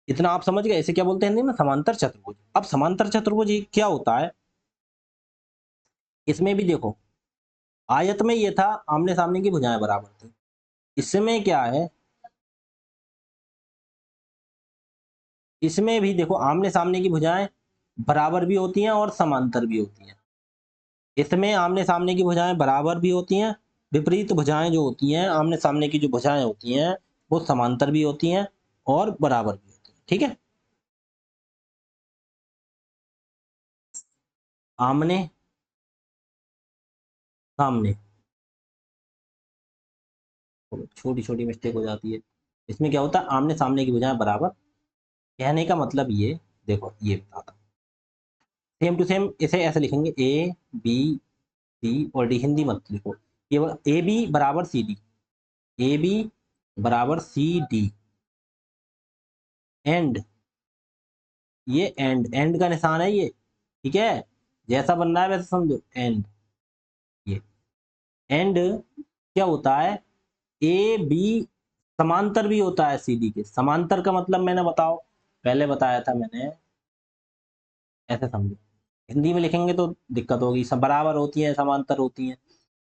इतना आप समझ गए। इसे क्या बोलते हैं हिंदी में, समांतर चतुर्भुज। अब समांतर चतुर्भुज ये क्या होता है, इसमें भी देखो, आयत में ये था आमने सामने की भुजाएं बराबर थी, इसमें क्या है, इसमें भी देखो आमने सामने की भुजाएं बराबर भी होती हैं और समांतर भी होती हैं। इसमें आमने सामने की भुजाएं बराबर भी होती हैं, विपरीत भुजाएं जो होती हैं, आमने सामने की जो भुजाएं होती हैं वो समांतर भी होती हैं और बराबर भी होती हैं, ठीक है। आमने सामने, छोटी छोटी मिस्टेक हो जाती है, इसमें क्या होता है, आमने सामने की भुजाएं बराबर, कहने का मतलब ये, देखो ये बताता हूँ, सेम टू सेम इसे ऐसे लिखेंगे, ए बी सी और डी, हिंदी मत लिखो, केवल ए बी बराबर सी डी, ए बी बराबर सी डी, एंड, ये एंड का निशान है ये, ठीक है, जैसा बन रहा है वैसे समझो, एंड, ये एंड क्या होता है, ए बी समांतर भी होता है सी डी के। समांतर का मतलब मैंने बताओ, पहले बताया था मैंने, ऐसे समझो, हिंदी में लिखेंगे तो दिक्कत होगी, सब बराबर होती है, समांतर होती है।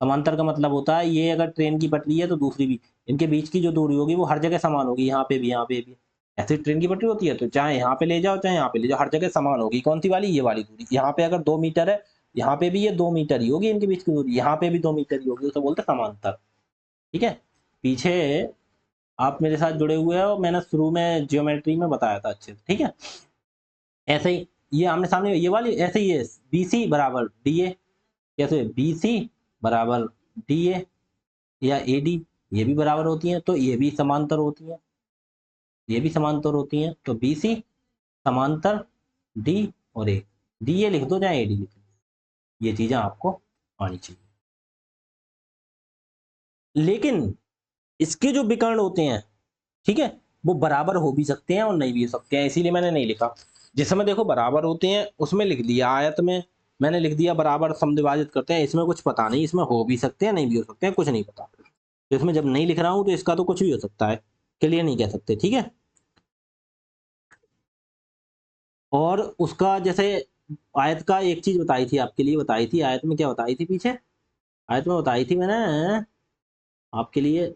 समांतर का मतलब होता है, ये अगर ट्रेन की पटरी है तो दूसरी भी, इनके बीच की जो दूरी होगी वो हर जगह समान होगी, यहाँ पे भी, यहाँ पे भी। ऐसे ट्रेन की पटरी होती है तो चाहे यहाँ पे ले जाओ चाहे यहाँ पे ले जाओ, हर जगह समान होगी, कौन सी वाली, ये वाली दूरी। यहाँ पे अगर 2 मीटर है यहाँ पे भी ये 2 मीटर ही होगी इनके बीच की दूरी, यहाँ पे भी 2 मीटर ही होगी, उसे बोलते हैं समांतर। ठीक है, पीछे आप मेरे साथ जुड़े हुए हो, मैंने शुरू में ज्योमेट्री में बताया था अच्छे से। ठीक है, ऐसे ही ये आमने सामने ये वाली, ऐसे ही है बी सी बराबर डी ए, कैसे बी सी बराबर डी ए या ए डी, ये भी बराबर होती हैं, तो ये भी समांतर होती हैं, ये भी समांतर होती हैं, तो बी सी समांतर डी और ए, डी ए लिख दो चाहे ए डी लिख दो, ये चीजें आपको आनी चाहिए। लेकिन इसके जो विकर्ण होते हैं, ठीक है, वो बराबर हो भी सकते हैं और नहीं भी हो सकते हैं, इसीलिए मैंने नहीं लिखा। जिस समय देखो बराबर होते हैं उसमें लिख दिया, आयत में मैंने लिख दिया बराबर समद्विभाजित करते हैं, इसमें कुछ पता नहीं, इसमें हो भी सकते हैं नहीं भी हो सकते हैं, कुछ नहीं पता। तो इसमें जब नहीं लिख रहा हूं तो इसका तो कुछ भी हो सकता है, क्लियर नहीं कह सकते। ठीक है, और उसका जैसे आयत का एक चीज बताई थी आपके लिए, बताई थी आयत में, क्या बताई थी पीछे आयत में बताई थी मैंने आपके लिए,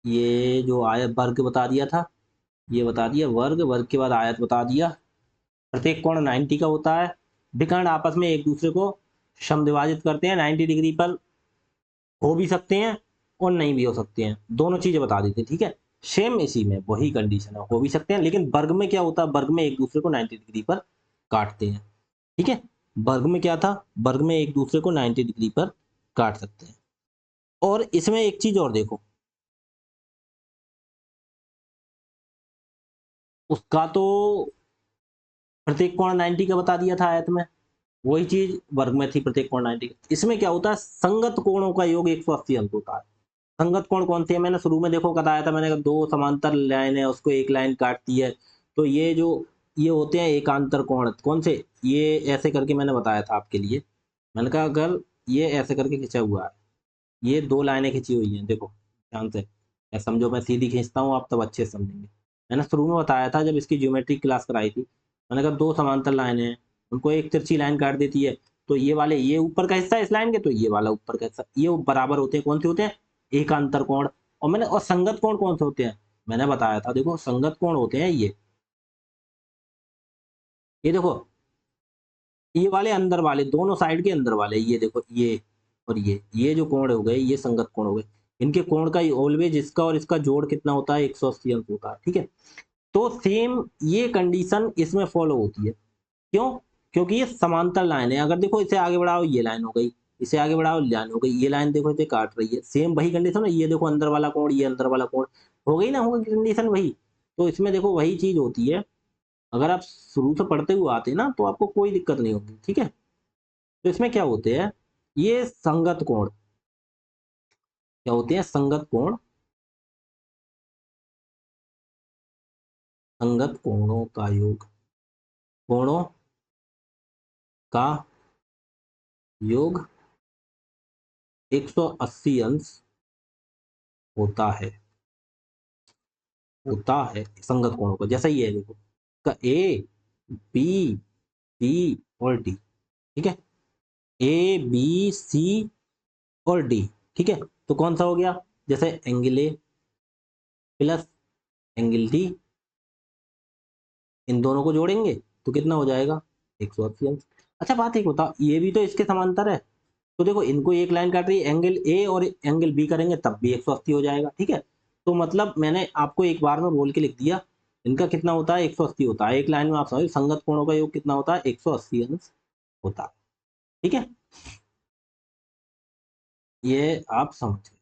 ये जो आयत वर्ग बता दिया था, ये बता दिया वर्ग, वर्ग के बाद आयत बता दिया। प्रत्येक कोण 90 का होता है, विकर्ण आपस में एक दूसरे को समद्विभाजित करते हैं, 90 डिग्री पर हो भी सकते हैं और नहीं भी हो सकते हैं, दोनों चीजें बता दी थी। ठीक है, सेम इसी में वही कंडीशन है, हो भी सकते हैं, लेकिन वर्ग में क्या होता है, वर्ग में एक दूसरे को 90 डिग्री पर काटते हैं। ठीक है, वर्ग में क्या था, वर्ग में एक दूसरे को 90 डिग्री पर काट सकते हैं। और इसमें एक चीज और देखो, उसका तो प्रत्येक कोण 90 का बता दिया था आयत में, वही चीज वर्ग में थी प्रत्येक कोण 90 का। इसमें क्या होता है, संगत कोणों का योग 180 अंक होता है। संगत कोण कौन सी है, मैंने शुरू में देखो बताया था, मैंने कहा दो समांतर लाइन है उसको एक लाइन काटती है, तो ये जो ये होते हैं एकांतर कोण, कौन से, ये ऐसे करके मैंने बताया था आपके लिए, मैंने कहा अगर ये ऐसे करके खिंचा हुआ है, ये दो लाइनें खिंची हुई हैं, देखो ध्यान से, या समझो मैं सीधी खींचता हूँ आप तब अच्छे से समझेंगे। मैंने शुरू में बताया था जब इसकी ज्योमेट्री क्लास कराई थी, मैंने कहा दो समांतर लाइनें हैं, उनको एक तिरछी लाइन काट देती है, तो ये वाले ये ऊपर का हिस्सा इस लाइन के, तो ये वाला ऊपर का हिस्सा, ये बराबर होते हैं, कौन से होते हैं, एकांतर कोण। और मैंने, और संगत कोण कौन से होते हैं, मैंने बताया था, देखो संगत कोण होते हैं ये देखो, ये वाले अंदर वाले, दोनों साइड के अंदर वाले, ये देखो ये और ये जो कोण हो गए ये संगत कोण हो गए, इनके कोण का ऑलवेज इसका और इसका जोड़ कितना होता है, 180 अंक होता है। ठीक है, तो सेम ये कंडीशन इसमें फॉलो होती है, क्यों, क्योंकि ये समांतर लाइन है, अगर देखो इसे आगे बढ़ाओ ये लाइन हो गई, इसे आगे बढ़ाओ लाइन हो गई, ये लाइन देखो इसे काट रही है, सेम वही कंडीशन है, ये देखो अंदर वाला कोण, ये अंदर वाला कोण, हो गई ना, हो गई कंडीशन वही। तो इसमें देखो वही चीज होती है, अगर आप शुरू से पढ़ते हुए आते ना तो आपको कोई दिक्कत नहीं होगी। ठीक है, तो इसमें क्या होते हैं, ये संगत कोण, क्या होते हैं, संगत कोण, संगत कोणों का योग, कोणों का योग 180 अंश होता है, होता है संगत कोणों का, जैसा ये है देखो, का ए बी सी और डी। ठीक है, ए बी सी और डी। ठीक है, तो कौन सा हो गया, जैसे angle A plus angle D, इन दोनों को जोड़ेंगे तो कितना हो जाएगा, 180 अंश। अच्छा बात एक बता, ये भी तो इसके समांतर है, तो देखो इनको एक लाइन काट रही है, एंगल ए और एंगल बी करेंगे तब भी 180 हो जाएगा। ठीक है, तो मतलब मैंने आपको एक बार में बोल के लिख दिया, इनका कितना होता है, 180 होता है, एक लाइन में आप समझ, संगत कोणों का योग कितना होता है, 180 अंश होता है। ठीक है, ये आप समझ गए,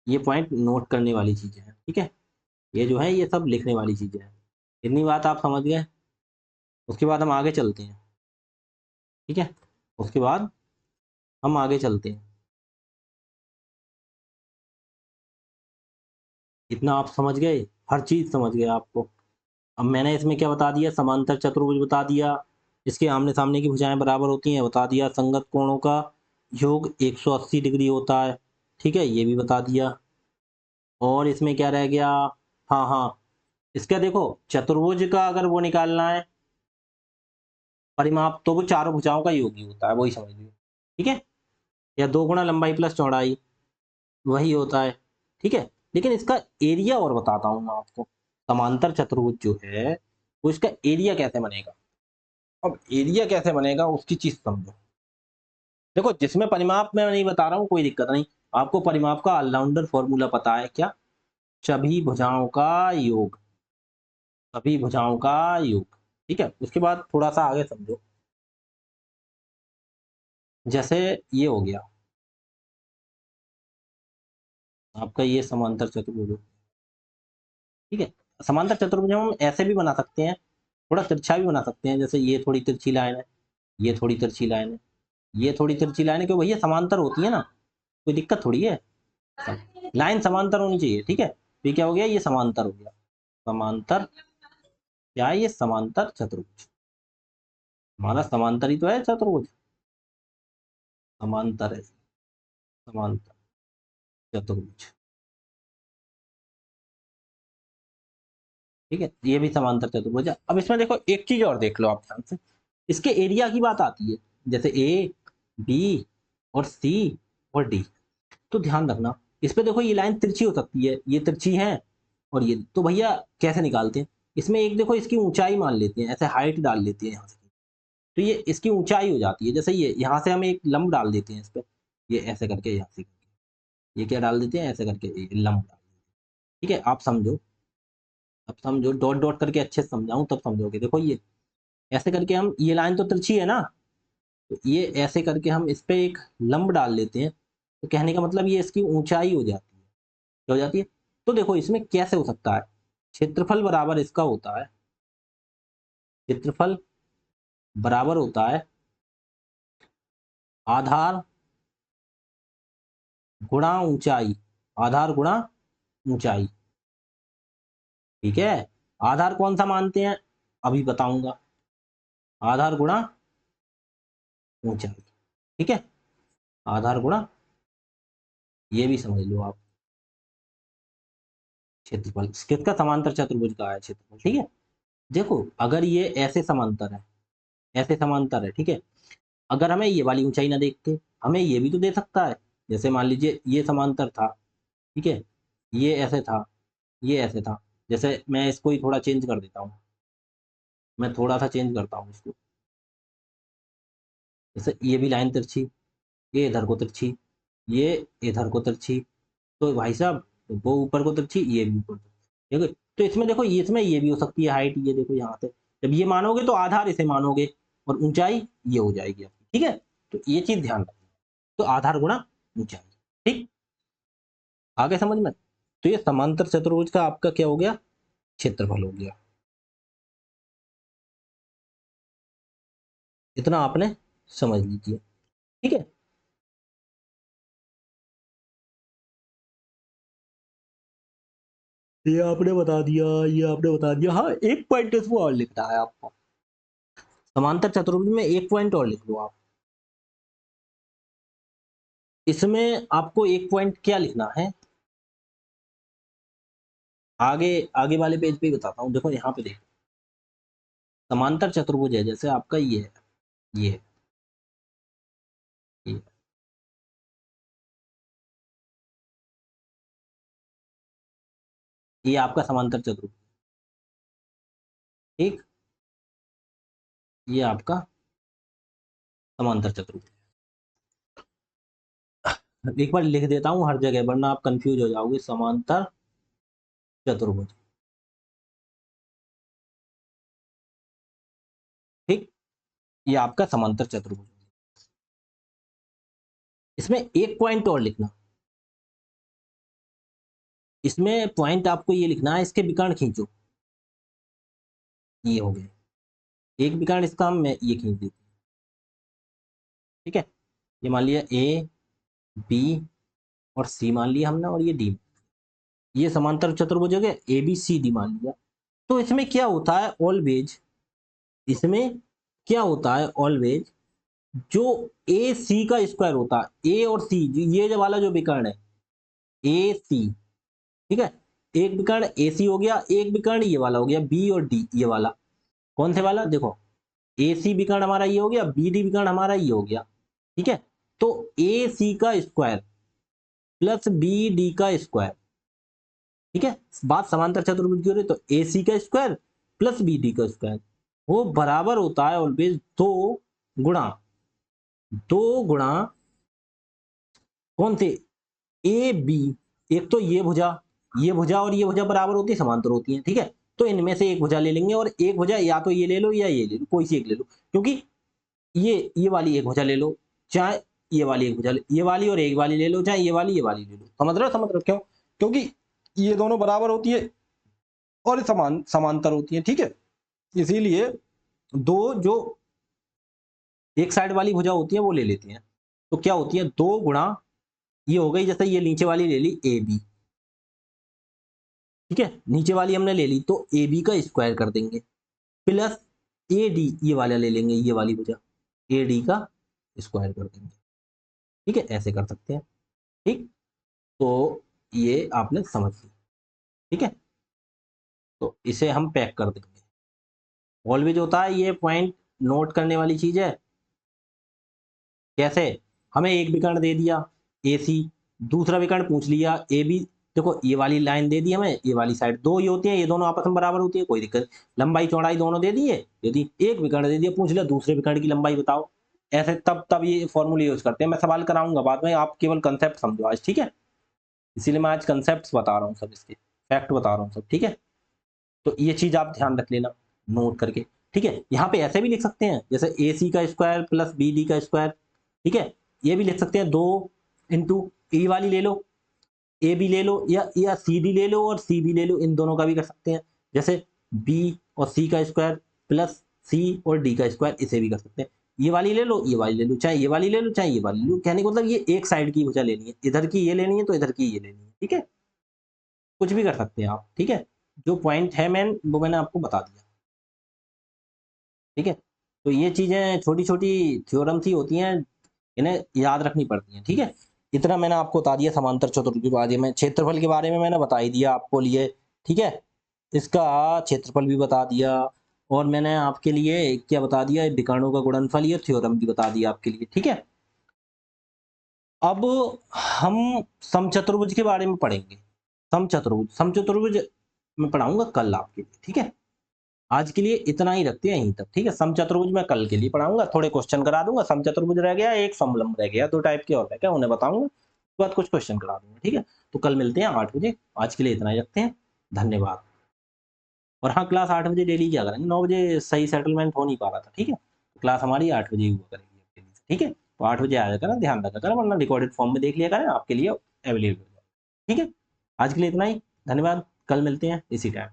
ये पॉइंट नोट करने वाली चीजें हैं। ठीक है, ये जो है ये सब लिखने वाली चीजें हैं, इतनी बात आप समझ गए। उसके बाद हम आगे चलते हैं। ठीक है, उसके बाद हम आगे चलते हैं, इतना आप समझ गए, हर चीज समझ गए आपको। अब मैंने इसमें क्या बता दिया, समांतर चतुर्भुज बता दिया, इसके आमने सामने की भुजाएं बराबर होती हैं बता दिया, संगत कोणों का योग 180 डिग्री होता है। ठीक है, ये भी बता दिया। और इसमें क्या रह गया, हाँ हाँ, इसका देखो चतुर्भुज का अगर वो निकालना है परिमाप, तो वो चारों भुजाओं का योग ही होता है, वही समझ लो। ठीक है, या दो गुणा लंबाई प्लस चौड़ाई, वही होता है। ठीक है, लेकिन इसका एरिया और बताता हूं मैं आपको, समांतर चतुर्भुज जो है वो इसका एरिया कैसे बनेगा। अब एरिया कैसे बनेगा उसकी चीज समझो। देखो जिसमें परिमाप मैं नहीं बता रहा हूँ कोई दिक्कत नहीं, आपको परिमाप का ऑलराउंडर फॉर्मूला पता है क्या? सभी भुजाओं का योग, सभी भुजाओं का योग। ठीक है, उसके बाद थोड़ा सा आगे समझो। जैसे ये हो गया आपका ये समांतर चतुर्भुज। ठीक है, समांतर चतुर्भुज हम ऐसे भी बना सकते हैं, थोड़ा तिरछा भी बना सकते हैं, जैसे ये थोड़ी तिरछी लाइन है, ये थोड़ी तिरछी लाइन है, ये थोड़ी तिरछी लाइन है, क्यों भैया समांतर होती है ना, कोई दिक्कत थोड़ी है, लाइन समांतर होनी चाहिए। ठीक है, तो ये क्या हो गया, ये समांतर हो गया, समांतर, क्या है ये, समांतर चतुर्भुज। हमारा समांतर ही तो है चतुर्भुज, समांतर है, समांतर चतुर्भुज। ठीक है, ये भी समांतर चतुर्भुज है। अब इसमें देखो एक चीज और देख लो आप ध्यान से, इसके एरिया की बात आती है, जैसे ए, बी और सी और डी। तो ध्यान रखना, इस पे देखो ये लाइन तिरछी हो सकती है, ये तिरछी है और ये, तो भैया कैसे निकालते हैं? इसमें एक देखो इसकी ऊंचाई मान लेते हैं, ऐसे हाइट डाल लेते हैं यहाँ से, तो ये इसकी ऊंचाई हो जाती है। जैसे ये यहाँ से हम एक लंब डाल देते हैं इस पे, ये ऐसे करके, यहाँ से करके, ये क्या डाल देते हैं, ऐसे करके ये लंब डाल देते हैं। ठीक है, आप समझो, अब समझो, डॉट डॉट करके अच्छे से समझाऊं तब समझोगे। देखो ये ऐसे करके हम, ये लाइन तो तिरछी है ना, तो ये ऐसे करके हम इस पे एक लंब डाल लेते हैं, तो कहने का मतलब ये इसकी ऊंचाई हो जाती है, क्या हो जाती है? तो देखो इसमें कैसे हो सकता है, क्षेत्रफल बराबर इसका होता है, क्षेत्रफल बराबर होता है आधार गुणा ऊंचाई, आधार गुणा ऊंचाई। ठीक है, आधार कौन सा मानते हैं अभी बताऊंगा, आधार गुणा ऊंचाई। ठीक है, आधार गुणा, ये भी समझ लो आप, क्षेत्रफल किसका, समांतर चतुर्भुज का है क्षेत्रफल। ठीक है, देखो अगर ये ऐसे समांतर है, ऐसे समांतर है, ठीक है, अगर हमें ये वाली ऊंचाई ना देखते, हमें ये भी तो दे सकता है। जैसे मान लीजिए ये समांतर था, ठीक है, ये ऐसे था, ये ऐसे था, जैसे मैं इसको ही थोड़ा चेंज कर देता हूँ, मैं थोड़ा सा चेंज करता हूँ इसको, जैसे ये भी लाइन तिरछी, ये इधर को तिरछी, ये इधर को तिरछी, तो भाई साहब वो ऊपर को तिरछी, ये भी ऊपर को। देखो तो इसमें देखो, ये इसमें ये भी हो सकती है हाइट, ये देखो यहाँ से जब ये मानोगे तो आधार इसे मानोगे और ऊंचाई ये हो जाएगी आपकी। ठीक है, तो ये चीज ध्यान रखना, तो आधार गुणा ऊंचाई। ठीक, आगे समझ में? तो ये समांतर चतुर्भुज का आपका क्या हो गया, क्षेत्रफल हो गया। इतना आपने समझ लीजिए। ठीक है, ये आपने बता दिया, ये आपने बता दिया। हाँ, एक पॉइंट इसमें और लिखना है आपको, समांतर चतुर्भुज में एक पॉइंट और लिख लो आप। इसमें आपको एक पॉइंट क्या लिखना है, आगे आगे वाले पेज पे ही बताता हूँ। देखो यहाँ पे देखो, समांतर चतुर्भुज है, जैसे आपका ये है, ये है, ये ये आपका समांतर चतुर्भुज। ठीक, ये आपका समांतर चतुर्भुज। एक बार लिख देता हूँ हर जगह, वरना आप कंफ्यूज हो जाओगे। समांतर चतुर्भुज, ठीक, ये आपका समांतर चतुर्भुज। इसमें एक पॉइंट और लिखना, इसमें पॉइंट आपको ये लिखना है, इसके विकर्ण खींचो, ये हो गए एक विकर्ण, इसका हम मैं ये खींच देती हूँ। ठीक है, ये मान लिया ए, बी और सी मान लिया हमने, और ये डी, ये समांतर चतुर्भुज हो गया, ए बी सी डी मान लिया। तो इसमें क्या होता है ऑलवेज, इसमें क्या होता है ऑलवेज, जो ए सी का स्क्वायर होता है, ए और सी, ये जो वाला जो विकर्ण है, ए सी, ठीक है, एक विकर्ण ए सी हो गया, एक विकर्ण ये वाला हो गया बी और डी, ये वाला कौन से वाला, देखो ए सी विकर्ण हमारा ये हो गया, बी डी विकर्ण हमारा ये हो गया। ठीक है, तो ए सी का स्क्वायर प्लस बी डी का स्क्वायर, ठीक है, बात समांतर चतुर्भुज की हो रही, तो ए सी का स्क्वायर प्लस बी डी का स्क्वायर, वो बराबर होता है ऑलवेज गुणा दो गुणा कौन से, ए बी। एक तो ये भुजा और ये भुजा बराबर होती है, समांतर होती है, ठीक है। तो इनमें से एक भुजा ले लेंगे और एक भुजा या तो ये ले लो या ये ले लो, कोई सी एक ले लो, क्योंकि ये वाली एक भुजा ले लो, चाहे ये वाली एक भुजा ये वाली और एक वाली ले लो, चाहे ये वाली ले लो। समझ रहे हो क्यों? क्योंकि ये दोनों बराबर होती है और समांतर होती है, ठीक है। इसीलिए दो जो एक साइड वाली भुजा होती है वो ले लेते हैं। तो क्या होती है, दो गुणा ये हो गई, जैसे ये नीचे वाली ले ली ए बी, ठीक है, नीचे वाली हमने ले ली तो ए बी का स्क्वायर कर देंगे, प्लस ए डी ये वाला ले लेंगे, ये वाली भुजा ए डी का स्क्वायर कर देंगे, ठीक है, ऐसे कर सकते हैं, ठीक। तो ये आपने समझ लिया, ठीक है। तो इसे हम पैक कर देंगे। ऑलवेज होता है, ये पॉइंट नोट करने वाली चीज है। कैसे, हमें एक विकर्ण दे दिया ए सी, दूसरा विकर्ण पूछ लिया ए बी। देखो ये वाली लाइन दे दी हमें, ये वाली साइड दो ही होती है, ये दोनों आपस में बराबर होती है, कोई दिक्कत। लंबाई चौड़ाई दोनों दे दिए, यदि एक विकर्ण दे दिया, पूछ लिया दूसरे विकर्ण की लंबाई बताओ। ऐसे तब ये फॉर्मूले यूज करते हैं। मैं सवाल कराऊंगा बाद में, आप केवल कंसेप्ट समझो आज, ठीक है। इसीलिए मैं आज कंसेप्ट बता रहा हूँ सब, इसके फैक्ट बता रहा हूँ सब, ठीक है। तो ये चीज आप ध्यान रख लेना नोट करके, ठीक है। यहाँ पे ऐसे भी लिख सकते हैं, जैसे ए सी का स्क्वायर प्लस बी डी का स्क्वायर, ठीक है। ये भी लिख सकते हैं, दो इंटू ई वाली ले लो, ए बी ले लो, या सी डी ले लो और सी बी ले लो, इन दोनों का भी कर सकते हैं। जैसे बी और सी का स्क्वायर प्लस सी और डी का स्क्वायर, इसे भी कर सकते हैं। ये वाली ले लो, ये वाली ले लो, चाहे ये वाली ले लो, चाहे ये वाली ले लो। कहने का मतलब ये एक साइड की भुजा लेनी है, इधर की ये लेनी है तो इधर की ये लेनी है, ठीक है। कुछ भी कर सकते हैं आप, ठीक है। जो पॉइंट है वो मैंने आपको बता दिया, ठीक है। तो ये चीजें छोटी छोटी थ्योरम सी होती हैं, इन्हें याद रखनी पड़ती हैं, ठीक है। इतना मैंने आपको बता दिया समांतर चतुर्भुज के बारे में। क्षेत्रफल के बारे में मैंने बता ही दिया आपको लिए, ठीक है। इसका क्षेत्रफल भी बता दिया, और मैंने आपके लिए क्या बता दिया, विकर्णों का गुणनफल, ये थ्योरम भी बता दिया आपके लिए, ठीक है। अब हम समचतुर्भुज के बारे में पढ़ेंगे। समचतुर्भुज मैं पढ़ाऊंगा कल आपके लिए, ठीक है। आज के लिए इतना ही रखते हैं, यहीं तक, ठीक है। समचतुर्भुज मैं कल के लिए पढ़ाऊंगा, थोड़े क्वेश्चन करा दूंगा। समचतुर्भुज रह गया, एक समलंब रह गया, दो टाइप के और रह गया, उन्हें बताऊंगा, उसके बाद कुछ क्वेश्चन करा दूंगा, ठीक है। तो कल मिलते हैं 8 बजे। आज के लिए इतना ही रखते हैं, धन्यवाद। और हाँ, क्लास 8 बजे डेली क्या करेंगे, 9 बजे सही सेटलमेंट हो नहीं पा रहा था, ठीक है। क्लास हमारी 8 बजे ही हुआ करेगी आपके लिए, ठीक है। तो 8 बजे आया करना, ध्यान रखा करना, वरना रिकॉर्डेड फॉर्म में देख लिया करें, आपके लिए अवेलेबल हो जाए, ठीक है। आज के लिए इतना ही, धन्यवाद। कल मिलते हैं इसी टाइम।